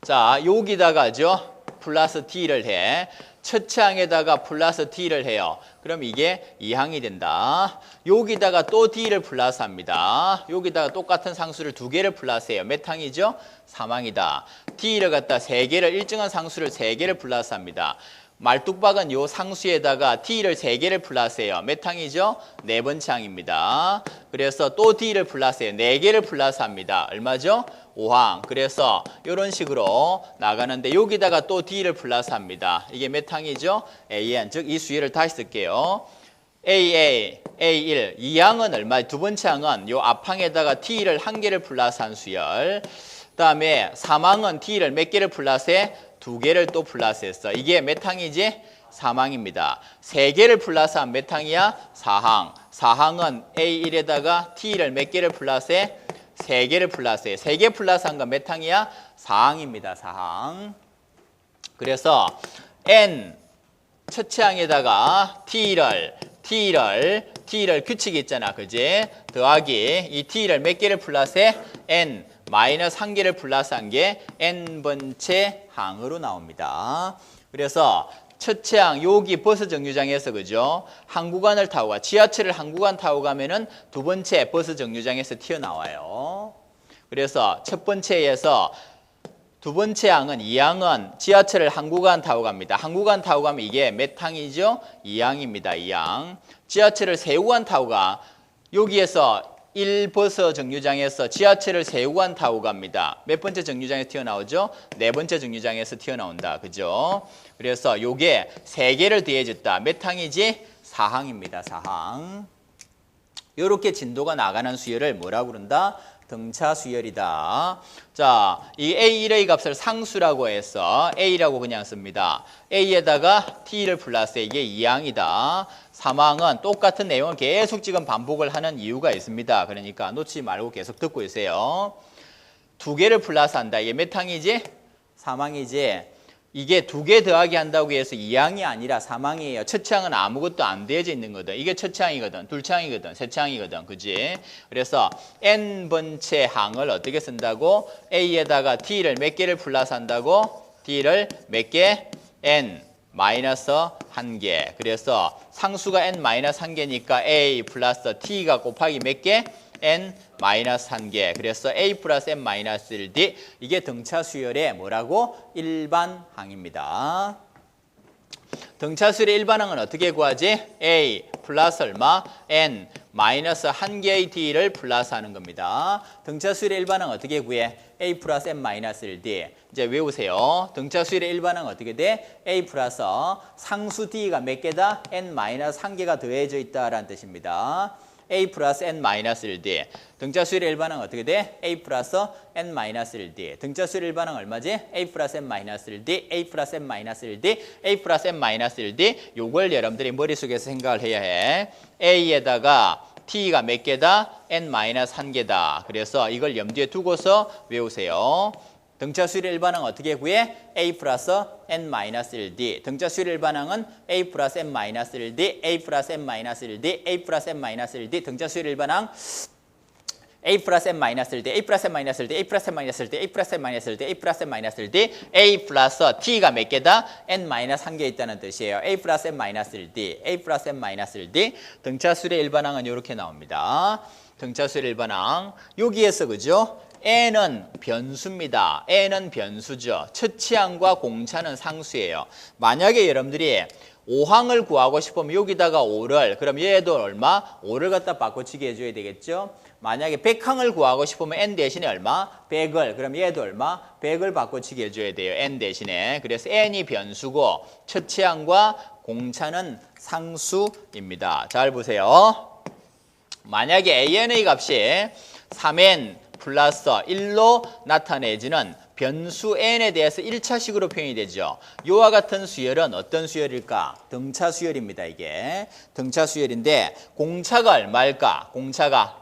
자, 여기다가죠. 플러스 t를 해. 첫째 항에다가 플러스 t를 해요. 그럼 이게 2항이 된다. 여기다가 또 t를 플러스합니다. 여기다가 똑같은 상수를 2개를 플러스해요. 몇 항이죠? 3항이다. t를 갖다 3개를 일정한 상수를 3개를 플러스합니다. 말뚝박은 요 상수에다가 t를 3개를 플러스해요. 몇 항이죠? 네 번째 항입니다. 그래서 또 t를 플러스해요. 4개를 플러스합니다. 얼마죠? 5항. 그래서 이런 식으로 나가는데 여기다가 또 d를 플러스합니다. 이게 몇 항이죠? AN. 즉 이 수열을 다시 쓸게요. AA, A1. 2항은 얼마? 두 번째 항은 요 앞항에다가 t를 1개를 플러스한 수열. 그다음에 3항은 t를 몇 개를 플러스해? 2개를 또 플러스했어. 이게 몇 항이지? 3항입니다. 3개를 플러스한 몇 항이야? 4항. 4항은 A1에다가 t를 몇 개를 플러스해? 3개를 플러스해. 3개 플러스한 건 몇 항이야? 4항입니다. 4항. 그래서 N 첫째 항에다가 T를 규칙이 있잖아. 그지? 더하기 이 T를 몇 개를 플러스해? N 마이너스 1개를 플러스한 게 N번째 항으로 나옵니다. 그래서 첫째 항, 여기 버스 정류장에서 그죠? 한 구간을 타고 가. 지하철을 한 구간 타고 가면은 두 번째 버스 정류장에서 튀어나와요. 그래서 첫 번째에서 두 번째 항은 2항은 지하철을 한 구간 타고 갑니다. 한 구간 타고 가면 이게 몇 항이죠? 2항입니다. 2항. 지하철을 세 구간 타고 가. 여기에서 1버스 정류장에서 지하철을 세 구간 타고 갑니다. 몇 번째 정류장에서 튀어나오죠? 네 번째 정류장에서 튀어나온다. 그죠? 그래서 요게 3개를 더해줬다. 몇 항이지? 4항입니다. 4항. 요렇게 진도가 나가는 수열을 뭐라고 그런다? 등차 수열이다. 자, 이 A1의 값을 상수라고 해서 A라고 그냥 씁니다. A에다가 T를 플러스해. 이게 2항이다. 3항은 똑같은 내용을 계속 지금 반복을 하는 이유가 있습니다. 그러니까 놓치지 말고 계속 듣고 있어요. 2개를 플러스한다. 이게 몇 항이지? 3항이지. 이게 2개 더하기 한다고 해서 2항이 아니라 3항이에요. 첫째 항은 아무것도 안 되어져 있는 거든. 이게 첫째 항이거든, 둘째 항이거든, 셋째 항이거든. 그지? 그래서 N번째 항을 어떻게 쓴다고? A에다가 T를 몇 개를 플러스 한다고? T를 몇 개? N 마이너스 1개. 그래서 상수가 N 마이너스 1개니까 A 플러스 T가 곱하기 몇 개? N 마이너스 1개. 그래서 A 플러스 N 마이너스 1D. 이게 등차 수열의 뭐라고? 일반항입니다. 등차 수열의 일반항은 어떻게 구하지? A 플러스 얼마? N 마이너스 1개의 D를 플러스 하는 겁니다. 등차 수열의 일반항은 어떻게 구해? A 플러스 N 마이너스 1D. 이제 외우세요. 등차 수열의 일반항은 어떻게 돼? A 플러스 상수 D가 몇 개다? N 마이너스 1개가 더해져 있다라는 뜻입니다. A 플러스 N 마이너스 1D. 등차 수열의 일반항은 어떻게 돼? A 플러스 N 마이너스 1D. 등차 수열의 일반항은 얼마지? A 플러스 N 마이너스 1D, A 플러스 N 마이너스 1D, A 플러스 N 마이너스 1D. 요걸 여러분들이 머릿속에서 생각을 해야 해. A에다가 t가 몇 개다? n-1개다. 그래서 이걸 염두에 두고서 외우세요. 등차수열의 일반항 어떻게 구해? a 플러스 n-1d. 등차수열의 일반항은 a 플러스 n-1d, a 플러스 n-1d, a 플러스 n-1d. 등차수열의 일반항 a 플러스 n-1d, a 플러스 n-1d, a 플러스 n-1d, a 플러스 n-1d, a 플러스 n-1d, a 플러스 t가 몇 개다? n-1개 있다는 뜻이에요. a 플러스 n-1d, a 플러스 n-1d. 등차수열의 일반항은 이렇게 나옵니다. 등차수열의 일반항. 여기에서 그죠? n은 변수입니다. n은 변수죠. 처치항과 공차는 상수예요. 만약에 여러분들이 5항을 구하고 싶으면 여기다가 5를, 그럼 얘도 얼마? 5를 갖다 바꿔치기 해줘야 되겠죠? 만약에 100항을 구하고 싶으면 n 대신에 얼마? 100을, 그럼 얘도 얼마? 100을 바꿔치기 해줘야 돼요. n 대신에. 그래서 n이 변수고 처치항과 공차는 상수입니다. 잘 보세요. 만약에 AN의 값이 3n 플러스 1로 나타내지는 변수 n에 대해서 1차식으로 표현이 되죠. 이와 같은 수열은 어떤 수열일까? 등차 수열입니다. 이게 등차 수열인데 공차가 얼마일까? 공차가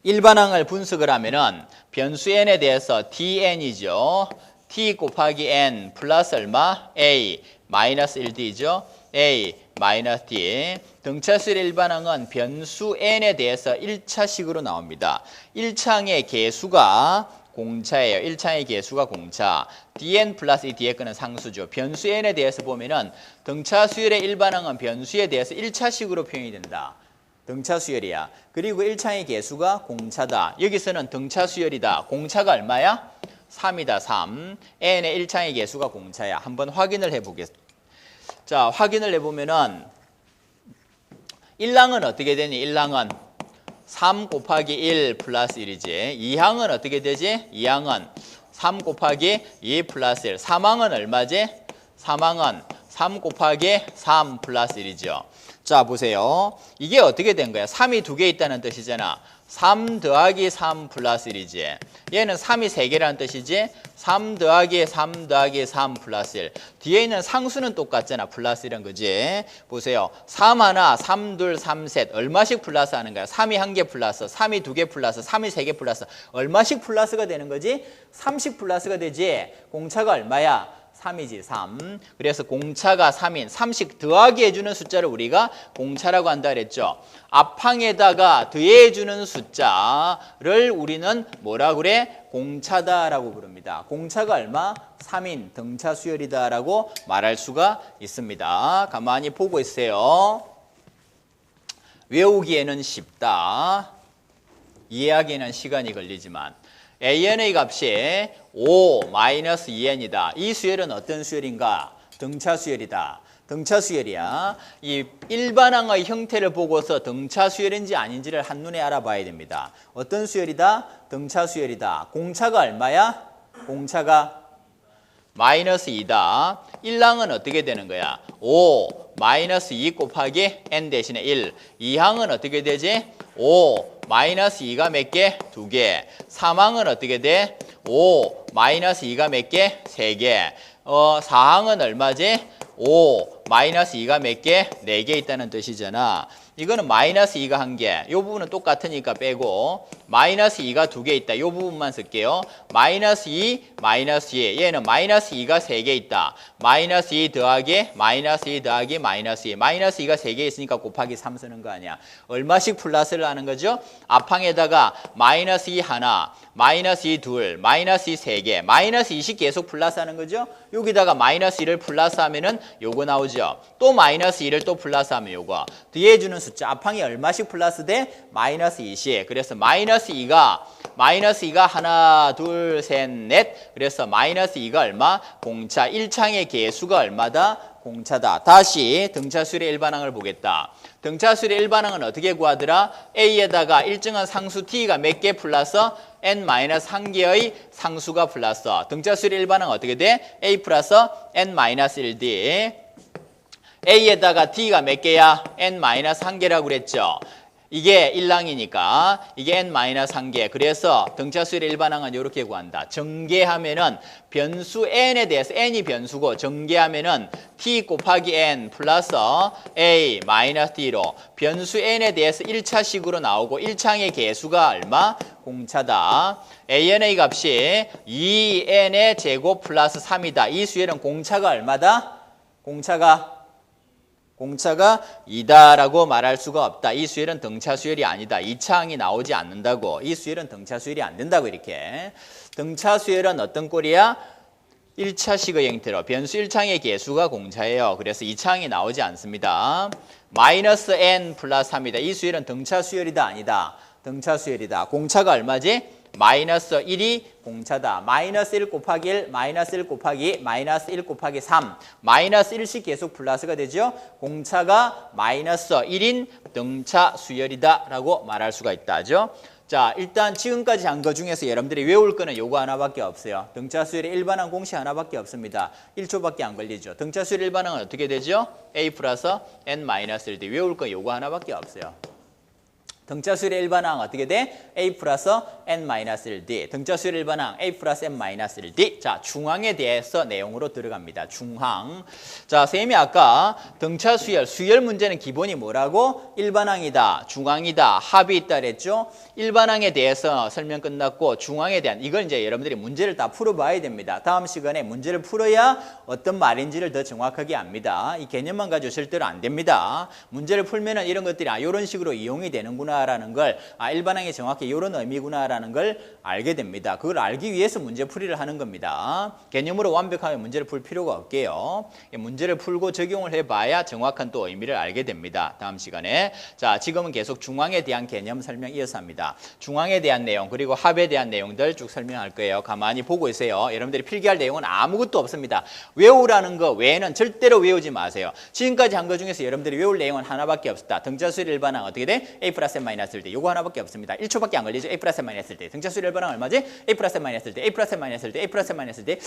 일반항을 분석을 하면은 변수 n에 대해서 dn이죠. t 곱하기 n 플러스 얼마? a 마이너스 1d죠. a 마이너스 d. 등차수열의 일반항은 변수 n에 대해서 1차식으로 나옵니다. 1차항의 개수가 공차예요. 1차항의 개수가 공차. dn 플러스 이 뒤에 거는 상수죠. 변수 n에 대해서 보면은 등차수열의 일반항은 변수에 대해서 1차식으로 표현이 된다. 등차수열이야. 그리고 1차항의 개수가 공차다. 여기서는 등차수열이다. 공차가 얼마야? 3이다. 3. n의 1차항의 개수가 공차야. 한번 확인을 해보겠습니다. 자, 확인을 해보면은 1항은 어떻게 되니? 1항은 3 곱하기 1 플러스 1이지. 2항은 어떻게 되지? 2항은 3 곱하기 2 플러스 1. 3항은 얼마지? 3항은 3 곱하기 3 플러스 1이죠. 자, 보세요. 이게 어떻게 된 거야? 3이 2개 있다는 뜻이잖아. 3 더하기 3 플러스 1이지. 얘는 3이 3개라는 뜻이지. 3 더하기 3 더하기 3 플러스 1. 뒤에 있는 상수는 똑같잖아. 플러스 1은 그지? 보세요. 3 하나, 3 둘, 3 셋. 얼마씩 플러스 하는 거야? 3이 1개 플러스, 3이 2개 플러스, 3이 3개 플러스. 얼마씩 플러스가 되는 거지? 3씩 플러스가 되지. 공차가 얼마야? 3이지, 3. 그래서 공차가 3인 3씩 더하기 해주는 숫자를 우리가 공차라고 한다 그랬죠. 앞항에다가 더해주는 숫자를 우리는 뭐라 그래? 공차다라고 부릅니다. 공차가 얼마? 3인 등차 수열이다라고 말할 수가 있습니다. 가만히 보고 있어요. 외우기에는 쉽다. 이해하기에는 시간이 걸리지만 AN의 값이 5-2n이다. 이 수열은 어떤 수열인가? 등차 수열이다. 등차 수열이야. 이 일반항의 형태를 보고서 등차 수열인지 아닌지를 한눈에 알아봐야 됩니다. 어떤 수열이다? 등차 수열이다. 공차가 얼마야? 공차가 마이너스 2다. 1항은 어떻게 되는 거야? 5 마이너스 2 곱하기 n 대신에 1. 2항은 어떻게 되지? 5 마이너스 2가 몇 개? 2개. 3항은 어떻게 돼? 5 마이너스 2가 몇 개? 3개. 4항은 얼마지? 5 마이너스 2가 몇 개? 4개 있다는 뜻이잖아. 이거는 마이너스 2가 1개. 이 부분은 똑같으니까 빼고 마이너스 2가 2개 있다. 이 부분만 쓸게요. 마이너스 2, 마이너스 2. 얘는 마이너스 2가 3개 있다. 마이너스 2 더하기 마이너스 2 더하기 마이너스 2. 마이너스 2가 3개 있으니까 곱하기 3 쓰는 거 아니야. 얼마씩 플러스를 하는 거죠? 앞항에다가 마이너스 2 하나, 마이너스 2 둘, 마이너스 2 3개, 마이너스 2씩 계속 플러스 하는 거죠? 여기다가 마이너스 1을 플러스 하면은 요거 나오죠? 또 마이너스 1을 또 플러스 하면 요거. 뒤에 주는 숫자 앞항이 얼마씩 플러스 돼? 마이너스 2씩. 그래서 마이너스 2가 하나, 둘, 셋, 넷. 그래서 마이너스 2가 얼마? 공차. 1창의 개수가 얼마다? 공차다. 다시 등차수열의 일반항을 보겠다. 등차수열의 일반항은 어떻게 구하더라? A에다가 일정한 상수 T가 몇 개 플러스 n-1개의 상수가 플러스. 등차수열의 일반항은 어떻게 돼? A 플러스 n-1d. A에다가 T가 몇 개야? n-1개라고 그랬죠. 이게 1랑이니까 이게 n-1개. 그래서 등차 수열의 일반항은 이렇게 구한다. 정계하면은 변수 n에 대해서 n이 변수고 정계하면은 t 곱하기 n 플러스 a 마이너스 t로 변수 n에 대해서 1차식으로 나오고 1차항의 개수가 얼마? 공차다. ANA 값이 2n의 제곱 플러스 3이다. 이 수열은 공차가 얼마다? 공차가 2다라고 말할 수가 없다. 이 수열은 등차 수열이 아니다. 2차항이 나오지 않는다고. 이 수열은 등차 수열이 안 된다고 이렇게. 등차 수열은 어떤 꼴이야? 1차식의 형태로 변수 1차항의 개수가 공차예요. 그래서 2차항이 나오지 않습니다. 마이너스 n 플러스 3이다. 이 수열은 등차 수열이다 아니다. 등차 수열이다. 공차가 얼마지? 마이너스 1이 공차다. 마이너스 1 곱하기 1, 마이너스 1 곱하기 2, 마이너스 1 곱하기 3, 마이너스 1씩 계속 플러스가 되죠. 공차가 마이너스 1인 등차 수열이다 라고 말할 수가 있다죠. 자, 일단 지금까지 한 거 중에서 여러분들이 외울 거는 요거 하나밖에 없어요. 등차 수열의 일반항 공식 하나밖에 없습니다. 1초밖에 안 걸리죠. 등차 수열의 일반항은 어떻게 되죠? a 플러스 n-1d. 외울 거 요거 하나밖에 없어요. 등차 수열의 일반항 어떻게 돼? a 플러스 n-1d. 등차 수열의 일반항 a 플러스 n-1d. 자, 중항에 대해서 내용으로 들어갑니다. 중항. 자, 쌤이 아까 등차 수열 문제는 기본이 뭐라고? 일반항이다, 중항이다, 합이 있다 그랬죠? 일반항에 대해서 설명 끝났고 중항에 대한 이걸 이제 여러분들이 문제를 다 풀어봐야 됩니다. 다음 시간에 문제를 풀어야 어떤 말인지를 더 정확하게 압니다. 이 개념만 가지고 절대로 안 됩니다. 문제를 풀면은 이런 것들이 이런 식으로 이용이 되는구나. 라는 걸 일반항이 정확히 이런 의미구나라는 걸 알게 됩니다. 그걸 알기 위해서 문제 풀이를 하는 겁니다. 개념으로 완벽하게 문제를 풀 필요가 없게요. 문제를 풀고 적용을 해봐야 정확한 또 의미를 알게 됩니다. 다음 시간에. 자, 지금은 계속 중항에 대한 개념 설명 이어서 합니다. 중항에 대한 내용 그리고 합에 대한 내용들 쭉 설명할 거예요. 가만히 보고 있어요. 여러분들이 필기할 내용은 아무것도 없습니다. 외우라는 거 외에는 절대로 외우지 마세요. 지금까지 한 거 중에서 여러분들이 외울 내용은 하나밖에 없다. 등차수열 일반항 어떻게 돼? a 플러스 n-1d. 요거 하나밖에 없습니다. 1초밖에 안 걸리죠. a 플러스 n-1d. 등차 수열 일반항 얼마지? a 플러스 n-1d. a 플러스 n-1d. a 플러스 n-1d.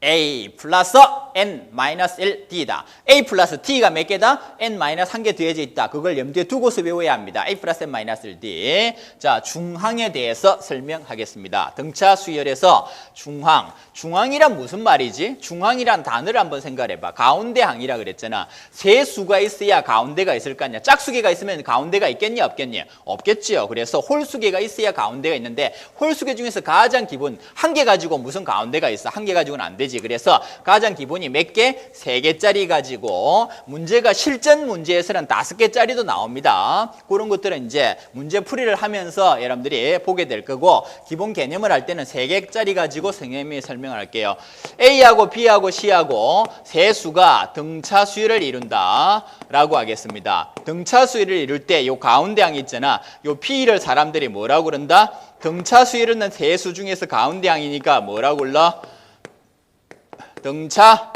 a 플러스 n-1d다. a 플러스 t가 몇 개다? n-1개 더해져 있다. 그걸 염두에 두고서 외워야 합니다. a 플러스 n-1d. 자, 중항에 대해서 설명하겠습니다. 등차 수열에서 중항. 중항이란 무슨 말이지? 중항이란 단어를 한번 생각해봐. 가운데 항이라 그랬잖아. 세 수가 있어야 가운데가 있을 거 아니야. 짝수개가 있으면 가운데가 있겠니? 없겠니? 없겠지요. 그래서 홀수개가 있어야 가운데가 있는데 홀수개 중에서 가장 기본 한 개 가지고 무슨 가운데가 있어? 한 개 가지고는 안 되지. 그래서 가장 기본이 몇 개? 3개짜리 가지고 문제가 실전 문제에서는 5개짜리도 나옵니다. 그런 것들은 이제 문제 풀이를 하면서 여러분들이 보게 될 거고 기본 개념을 할 때는 3개짜리 가지고 선생님이 설명을 할게요. A하고 B하고 C하고 세 수가 등차 수열을 이룬다 라고 하겠습니다. 등차 수열을 이룰 때 요 가운데 항이 있잖아. 요 P를 사람들이 뭐라고 그런다? 등차 수열을 있는 세 수 중에서 가운데 항이니까 뭐라고 불러? 등차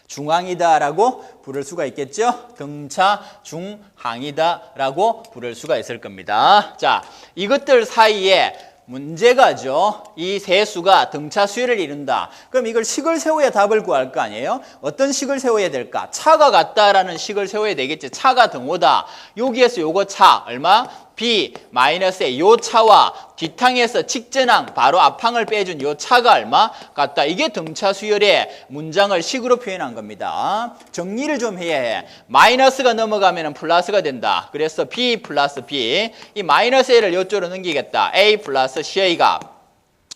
중항이다라고 부를 수가 있겠죠? 등차 중항이다라고 부를 수가 있을 겁니다. 자, 이것들 사이에 문제가죠. 이 세 수가 등차 수열을 이룬다. 그럼 이걸 식을 세워야 답을 구할 거 아니에요? 어떤 식을 세워야 될까? 차가 같다라는 식을 세워야 되겠지. 차가 등호다. 여기에서 요거 차 얼마? B 마이너스의 요 차와 뒷항에서 직전항 바로 앞항을 빼준 요 차가 얼마? 같다. 이게 등차 수열의 문장을 식으로 표현한 겁니다. 정리를 좀 해야 해. 마이너스가 넘어가면 플러스가 된다. 그래서 B 플러스 B. 이 마이너스 A를 이쪽으로 넘기겠다. A 플러스 C의 값.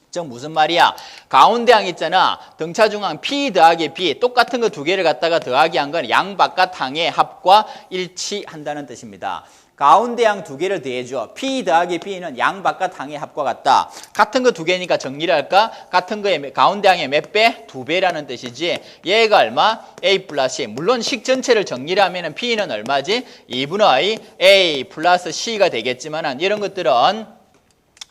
즉 무슨 말이야? 가운데 항 있잖아. 등차 중항 P 더하기 B 똑같은 거 두 개를 갖다가 더하기 한 건 양바깥 항의 합과 일치한다는 뜻입니다. 가운데 항 두 개를 더해줘. P 더하기 B는 양바깥 항의 합과 같다. 같은 거 두 개니까 정리를 할까? 같은 거에 가운데 항의 몇 배? 2배라는 뜻이지. 얘가 얼마? A 플러스 C. 물론 식 전체를 정리를 하면 P는 얼마지? 2분의 A 플러스 C가 되겠지만 이런 것들은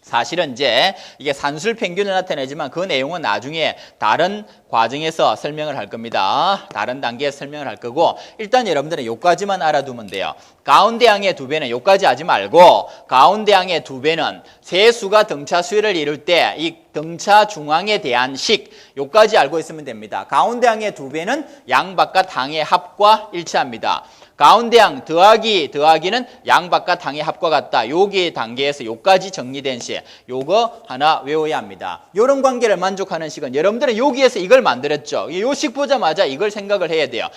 사실은 이제 이게 산술 평균을 나타내지만 그 내용은 나중에 다른 과정에서 설명을 할 겁니다. 다른 단계에서 설명을 할 거고 일단 여러분들은 요까지만 알아두면 돼요. 가운데 항의 2배는 요까지 하지 말고 가운데 항의 2배는 세수가 등차 수열을 이룰 때 이 등차 중앙에 대한 식 요까지 알고 있으면 됩니다. 가운데 항의 2배는 양바깥 항의 합과 일치합니다. 가운데 항 더하기는 양바깥 항의 합과 같다. 여기 단계에서 요까지 정리된 시 요거 하나 외워야 합니다. 요런 관계를 만족하는 식은 여러분들은 여기에서 이걸 만들었죠. 요 식 보자마자 이걸 생각을 해야 돼요.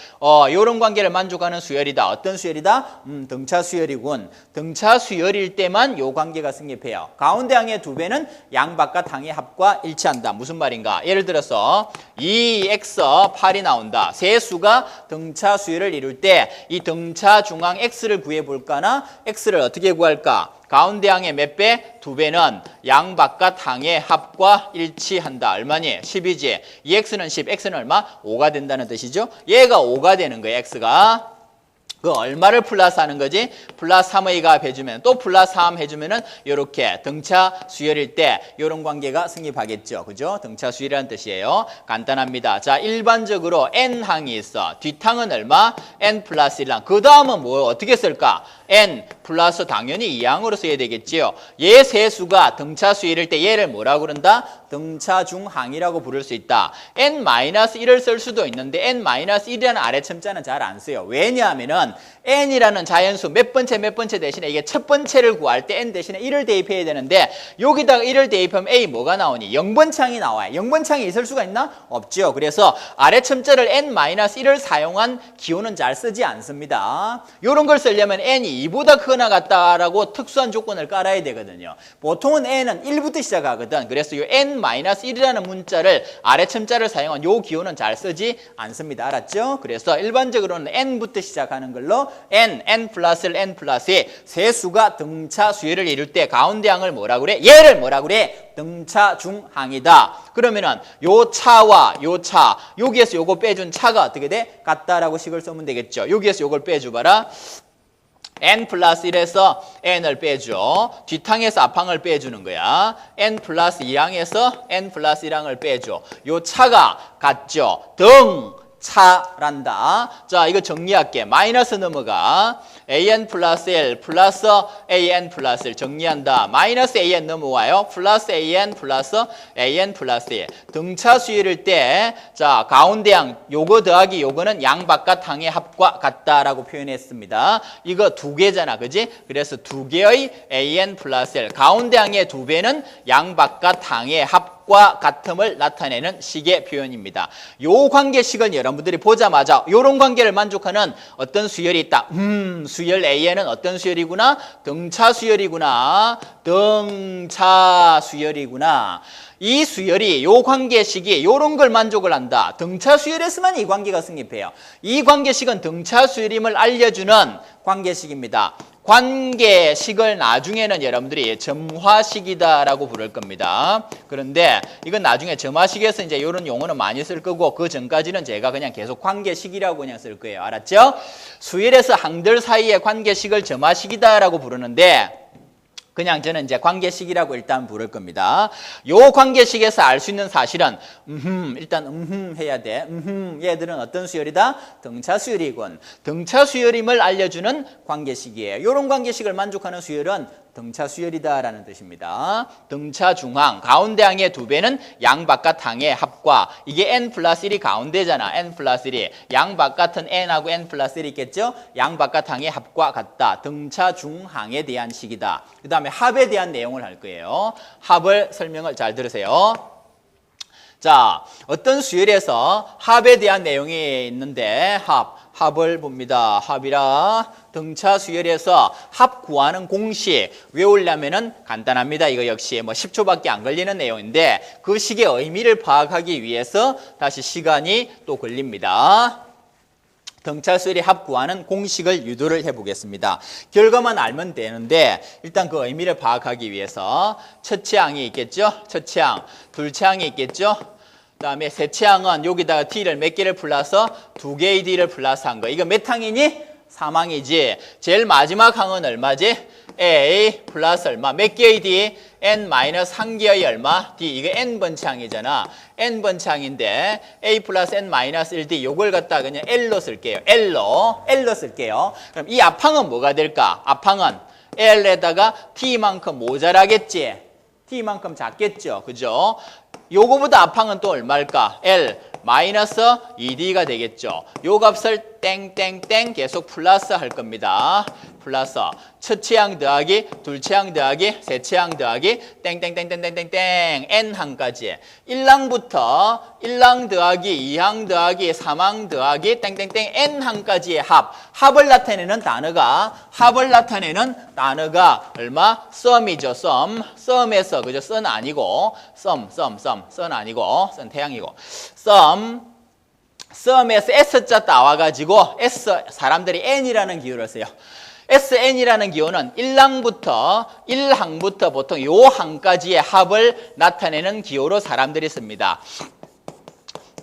요런 관계를 만족하는 수열이다. 어떤 수열이다? 등차 수열이군. 등차 수열일 때만 요 관계가 성립해요. 가운데 항의 2배는 양바깥 항의 합과 일치한다. 무슨 말인가? 예를 들어서 2x8이 나온다. 세수가 등차 수열을 이룰 때 이 등차 중앙 x를 구해볼까나 x를 어떻게 구할까? 가운데 항의 몇 배? 2배는 양바깥 항의 합과 일치한다. 얼마니? 10이지. 이 x는 10, x는 얼마? 5가 된다는 뜻이죠. 얘가 5가 되는 거예요. x가. 그 얼마를 플러스 하는 거지? 플러스 3의 값 해주면 또 플러스 3 해주면은 요렇게 등차 수열일 때 요런 관계가 성립하겠죠. 그죠? 등차 수열이라는 뜻이에요. 간단합니다. 자, 일반적으로 n항이 있어. 뒷항은 얼마? n 플러스 1항. 그 다음은 뭐 어떻게 쓸까? n 플러스 당연히 2항으로 써야 되겠지요. 얘 세수가 등차 수열일 때 얘를 뭐라고 그런다? 등차 중항이라고 부를 수 있다. n-1을 쓸 수도 있는데 n-1이라는 아래 첨자는 잘 안 써요. 왜냐하면은 n이라는 자연수 몇 번째 대신에 이게 첫 번째를 구할 때 n 대신에 1을 대입해야 되는데 여기다가 1을 대입하면 a 뭐가 나오니? 0번창이 나와요. 0번창이 있을 수가 있나? 없죠. 그래서 아래 첨자를 n-1을 사용한 기호는 잘 쓰지 않습니다. 이런 걸 쓰려면 n이 2보다 크거나 같다라고 특수한 조건을 깔아야 되거든요. 보통은 n은 1부터 시작하거든. 그래서 이 n-1이라는 문자를 아래 첨자를 사용한 이 기호는 잘 쓰지 않습니다. 알았죠? 그래서 일반적으로는 n부터 시작하는 걸로 n 플러스 1, n 플러스 2 세수가 등차 수열을 이룰 때 가운데 항을 뭐라 그래? 얘를 뭐라 그래? 등차 중항이다. 그러면은 요 차와 요 차 여기에서 요거 빼준 차가 어떻게 돼? 같다라고 식을 쓰면 되겠죠. 여기에서 요걸 빼주봐라. n 플러스 1에서 n을 빼줘. 뒷항에서 앞항을 빼주는 거야. n 플러스 2항에서 n 플러스 1항을 빼줘. 요 차가 같죠. 차란다. 자, 이거 정리할게. 마이너스 넘어가. an 플러스 1 플러스 an 플러스 1 정리한다. 마이너스 an 넘어와요. 플러스 an 플러스 an 플러스 1. 등차 수열일 때, 자, 가운데 항, 요거 더하기 요거는 양바깥 항의 합과 같다라고 표현했습니다. 이거 2개잖아. 그지? 그래서 2개의 an 플러스 1. 가운데 항의 2배는 양바깥 항의 합과 같음을 나타내는 식의 표현입니다. 요 관계식은 여러분들이 보자마자 요런 관계를 만족하는 어떤 수열이 있다. 수열 AN은 어떤 수열이구나? 등차 수열이구나. 등차 수열이구나. 이 수열이 요 관계식이 요런 걸 만족을 한다. 등차 수열에서만 이 관계가 성립해요. 이 관계식은 등차 수열임을 알려주는 관계식입니다. 관계식을 나중에는 여러분들이 점화식이다라고 부를 겁니다. 그런데 이건 나중에 점화식에서 이제 이런 용어는 많이 쓸 거고 그 전까지는 제가 그냥 계속 관계식이라고 그냥 쓸 거예요. 알았죠? 수열에서 항들 사이의 관계식을 점화식이다라고 부르는데 그냥 저는 이제 관계식이라고 일단 부를 겁니다. 요 관계식에서 알 수 있는 사실은 일단 해야 돼. 얘들은 어떤 수열이다? 등차 수열이군. 등차 수열임을 알려주는 관계식이에요. 요런 관계식을 만족하는 수열은 등차 수열이다라는 뜻입니다. 등차 중항, 가운데 항의 2배는 양바깥 항의 합과. 이게 n 플러스 1이 가운데잖아. n 플러스 1이. 양바깥은 n하고 n 플러스 1이 있겠죠? 양바깥 항의 합과 같다. 등차 중항에 대한 식이다. 그 다음에 합에 대한 내용을 할 거예요. 합을 설명을 잘 들으세요. 자, 어떤 수열에서 합에 대한 내용이 있는데 합을 봅니다. 합이라 등차 수열에서 합 구하는 공식 외우려면은 간단합니다. 이거 역시 뭐 10초밖에 안 걸리는 내용인데 그 식의 의미를 파악하기 위해서 다시 시간이 또 걸립니다. 등차 수열의 합 구하는 공식을 유도를 해보겠습니다. 결과만 알면 되는데 일단 그 의미를 파악하기 위해서 첫째 항이 있겠죠? 첫째 항, 둘째 항이 있겠죠? 그 다음에 셋째 항은 여기다가 D를 몇 개를 플러스 2개의 D를 플러스한 거. 이거 몇 항이니? 3항이지. 제일 마지막 항은 얼마지? A 플러스 얼마? 몇 개의 D? N 마이너스 한 개의 얼마? D. 이게 N번째 항이잖아. N번째 항인데 A 플러스 N 마이너스 1D 요걸 갖다가 그냥 L로 쓸게요. L로 쓸게요. 그럼 이 앞항은 뭐가 될까? 앞항은 L에다가 T만큼 모자라겠지? T만큼 작겠죠? 그죠? 요거보다 앞항은 또 얼마일까? L 마이너스 2D가 되겠죠. 요 값을 땡땡땡 계속 플러스 할 겁니다. 플러스 첫째 항 더하기 둘째 항 더하기 셋째 항 더하기 땡땡땡땡땡땡땡 N항까지 1항부터 1항 더하기 2항 더하기 3항 더하기 땡땡땡 N항까지의 합을 나타내는 단어가 얼마? 썸이죠. 썸에서 그죠? 썸 아니고 썸 아니고 썸 태양이고 썸에서 S자 따와가지고 사람들이 N이라는 기호를 써요. SN이라는 기호는 1항부터 보통 요 항까지의 합을 나타내는 기호로 사람들이 씁니다.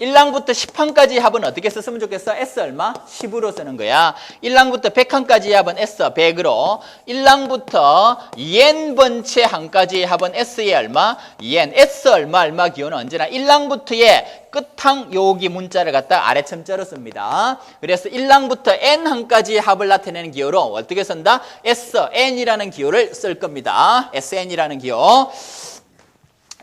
1항부터 10항까지의 합은 어떻게 썼으면 좋겠어? S 얼마? 10으로 쓰는 거야. 1항부터 100항까지의 합은 S 100으로 1항부터 2n번째 항까지의 합은 S의 얼마? 2n. S 얼마 기호는 언제나 1항부터의 끝항 여기 문자를 갖다 아래첨자로 씁니다. 그래서 1항부터 n항까지의 합을 나타내는 기호로 어떻게 쓴다? SN이라는 기호를 쓸 겁니다. SN이라는 기호.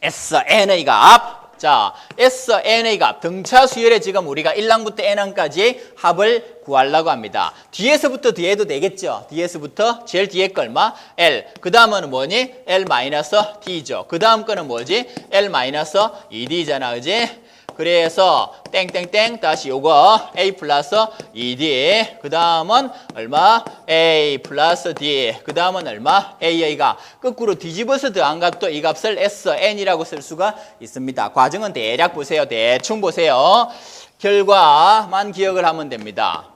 SN의 값. 자, SN의 값. 등차 수열에 지금 우리가 1항부터 n항까지 합을 구하려고 합니다. 뒤에서부터 뒤에도 되겠죠? 뒤에서부터 제일 뒤에 거 얼마? L. 그 다음은 뭐니? L-T죠. 그 다음 거는 뭐지? L-2D잖아. 그지? 그래서 땡땡땡 다시 요거 A 플러스 2D 그 다음은 얼마? A 플러스 D 그 다음은 얼마? AA가 거꾸로 뒤집어서 더한 값도 이 값을 SN이라고 쓸 수가 있습니다. 과정은 대략 보세요. 대충 보세요. 결과만 기억을 하면 됩니다.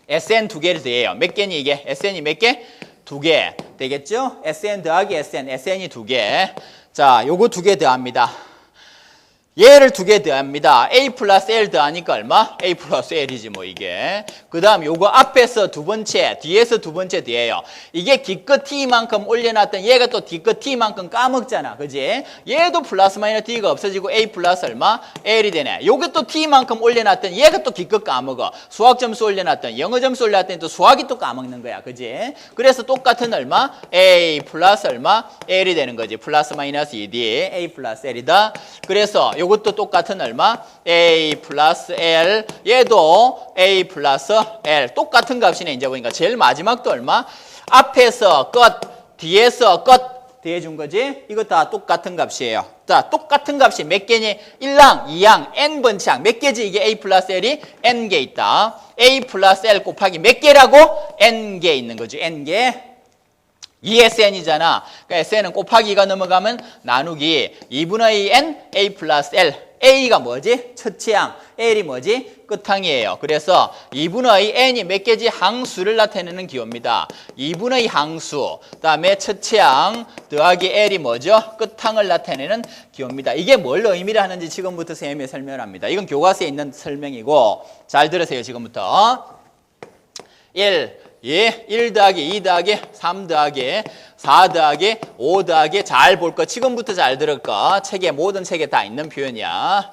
SN 두 개를 더해요. 몇 개니 이게? SN이 몇 개? 두 개 되겠죠? SN 더하기 SN이 두 개. 자, 요거 두 개 더합니다. 얘를 두 개 더합니다. A 플러스 L 더하니까 얼마? A 플러스 L이지 뭐 이게. 그 다음 요거 앞에서 두 번째, 뒤에서 두 번째 더해요. 이게 기껏 T만큼 올려놨던 얘가 또 기껏 T만큼 까먹잖아. 그지? 얘도 플러스 마이너스 T가 없어지고 A 플러스 얼마? L이 되네. 요게 또 T만큼 올려놨던 얘가 또 기껏 까먹어. 수학 점수 올려놨던, 영어 점수 올려놨더니 또 수학이 또 까먹는 거야. 그지? 그래서 똑같은 얼마? A 플러스 얼마? L이 되는 거지. 플러스 마이너스 2D. A 플러스 L이다. 그래서 이것도 똑같은 얼마? A 플러스 L. 얘도 A 플러스 L. 똑같은 값이네. 이제 보니까 제일 마지막도 얼마? 앞에서 끝, 뒤에서 끝 더해준 거지? 이거 다 똑같은 값이에요. 자, 똑같은 값이 몇 개니? 1항, 2항, N번째 항. 몇 개지? 이게 A 플러스 L이 N개 있다. A 플러스 L 곱하기 몇 개라고? N개 있는 거지. N개. 2SN이잖아. 그러니까 SN은 곱하기가 넘어가면 나누기 2분의 N A 플러스 L. A가 뭐지? 첫째 항. L이 뭐지? 끝항이에요. 그래서 2분의 N이 몇 개지? 항수를 나타내는 기호입니다. 2분의 항수. 그다음에 첫째 항 더하기 L이 뭐죠? 끝항을 나타내는 기호입니다. 이게 뭘 의미를 하는지 지금부터 선생님이 설명을 합니다. 이건 교과서에 있는 설명이고 잘 들으세요. 지금부터. 1 더하기 2 더하기 3 더하기 4 더하기 5 더하기 잘 볼 거 지금부터 잘 들을 거 책에 모든 책에 다 있는 표현이야.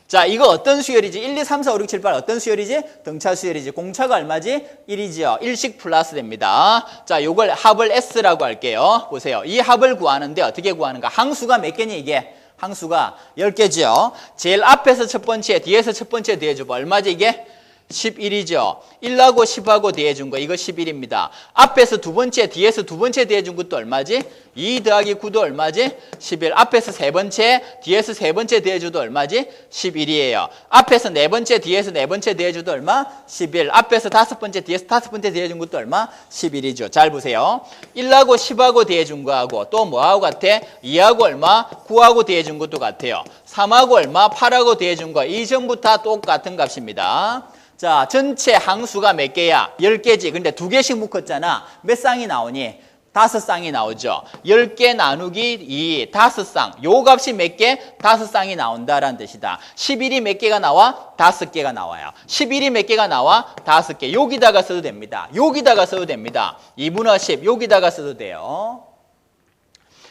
자, 이거 어떤 수열이지? 1, 2, 3, 4, 5, 6, 7, 8 어떤 수열이지? 등차 수열이지. 공차가 얼마지? 1이죠. 1씩 플러스 됩니다. 자, 요걸 합을 S라고 할게요. 보세요. 이 합을 구하는데 어떻게 구하는가? 항수가 몇 개니 이게? 항수가 10개죠. 제일 앞에서 첫 번째, 뒤에서 첫 번째 더해줘봐. 얼마지 이게? 11이죠. 1하고 10하고 더해준 거 이거 11입니다. 앞에서 두 번째, 뒤에서 두 번째 더해준 것도 얼마지? 2 더하기 9도 얼마지? 11. 앞에서 세 번째, 뒤에서 세 번째 더해줘도 얼마지? 11이에요. 앞에서 네 번째, 뒤에서 네 번째 더해줘도 얼마? 11. 앞에서 다섯 번째, 뒤에서 다섯 번째 더해준 것도 얼마? 11이죠. 잘 보세요. 1하고 10하고 더해준 거하고 또 뭐하고 같아? 2하고 얼마? 9하고 더해준 것도 같아요. 3하고 얼마? 8하고 더해준 거. 이 전부 다 똑같은 값입니다. 자, 전체 항수가 몇 개야? 10개지. 근데 두 개씩 묶었잖아. 몇 쌍이 나오니? 5쌍이 나오죠. 10개 나누기 2, 5쌍. 요 값이 몇 개? 5쌍이 나온다라는 뜻이다. 11이 몇 개가 나와? 5개가 나와요. 11이 몇 개가 나와? 5개. 여기다가 써도 됩니다. 여기다가 써도 됩니다. 2분의 10 여기다가 써도 돼요.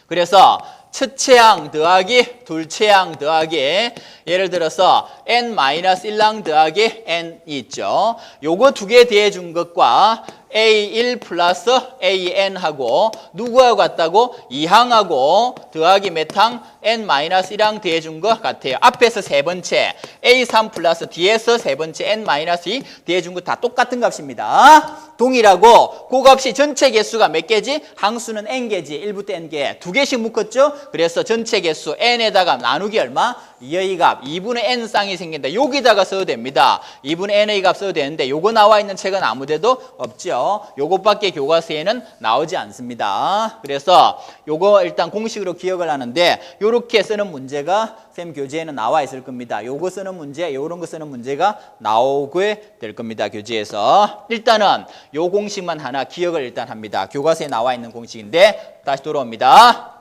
그래서 첫 채항 더하기 둘 채항 더하기 예를 들어서 n-1랑 더하기 n이 있죠. 요거 두 개 대해준 것과 A1 플러스 AN하고 누구하고 같다고? 2항하고 더하기 몇 항? N-1항 대해준 것 같아요. 앞에서 세 번째 A3 플러스 뒤에서 세 번째 N-2 대해준 거 다 똑같은 값입니다. 동일하고 그 값이 전체 개수가 몇 개지? 항수는 N개지. 1부터 N개. 두 개씩 묶었죠? 그래서 전체 개수 N에다가 나누기 얼마? 2의 값. 2분의 N 쌍이 생긴다. 여기다가 써도 됩니다. 2분의 N의 값 써도 되는데 요거 나와 있는 책은 아무데도 없죠. 요것밖에 교과서에는 나오지 않습니다. 그래서 요거 일단 공식으로 기억을 하는데 요렇게 쓰는 문제가 쌤 교재에는 나와 있을 겁니다. 요거 쓰는 문제, 요런 거 쓰는 문제가 나오게 될 겁니다. 교재에서. 일단은 요 공식만 하나 기억을 일단 합니다. 교과서에 나와 있는 공식인데 다시 돌아옵니다.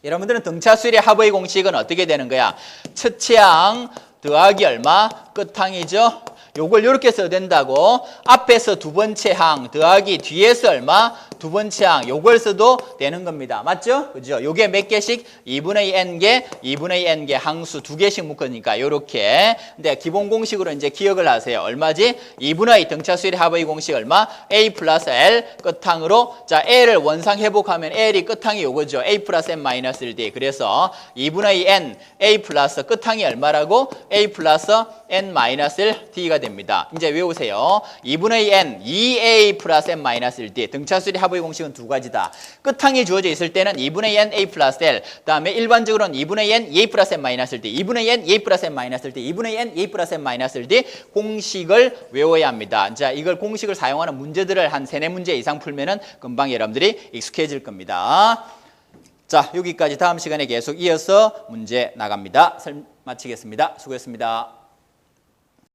여러분들은 등차수열의 합의 공식은 어떻게 되는 거야? 첫 채항 더하기 얼마? 끝항이죠. 요걸 이렇게 써도 된다고. 앞에서 두 번째 항 더하기 뒤에서 얼마? 두 번째 항. 요걸 써도 되는 겁니다. 맞죠? 그죠? 요게 몇 개씩? 2분의 n개, 2분의 n개 항수 두 개씩 묶으니까 요렇게. 근데 기본 공식으로 이제 기억을 하세요. 얼마지? 2분의 등차수열의 합의 공식 얼마? a 플러스 l 끝항으로. 자, l을 원상 회복하면 l이 끝항이 요거죠. a 플러스 n 마이너스 1d. 그래서 2분의 n, a 플러스 끝항이 얼마라고? a 플러스 n 마이너스 1d가 됩니다. 이제 외우세요. 2분의 n, 2a 플러스 n 마이너스 1d. 등차수열의 합의 공식은 두 가지다. 끝항이 주어져 있을 때는 2분의 n, a 플러스 l. 그다음에 일반적으로는 2분의 n, a 플러스 n 마이너스 1d. 2분의 n, a 플러스 n 마이너스 1d. 2분의 n, a 플러스 n 마이너스 1d. 공식을 외워야 합니다. 자, 이걸 공식을 사용하는 문제들을 한 3-4문제 이상 풀면은 금방 여러분들이 익숙해질 겁니다. 자, 여기까지 다음 시간에 계속 이어서 문제 나갑니다. 마치겠습니다. 수고했습니다.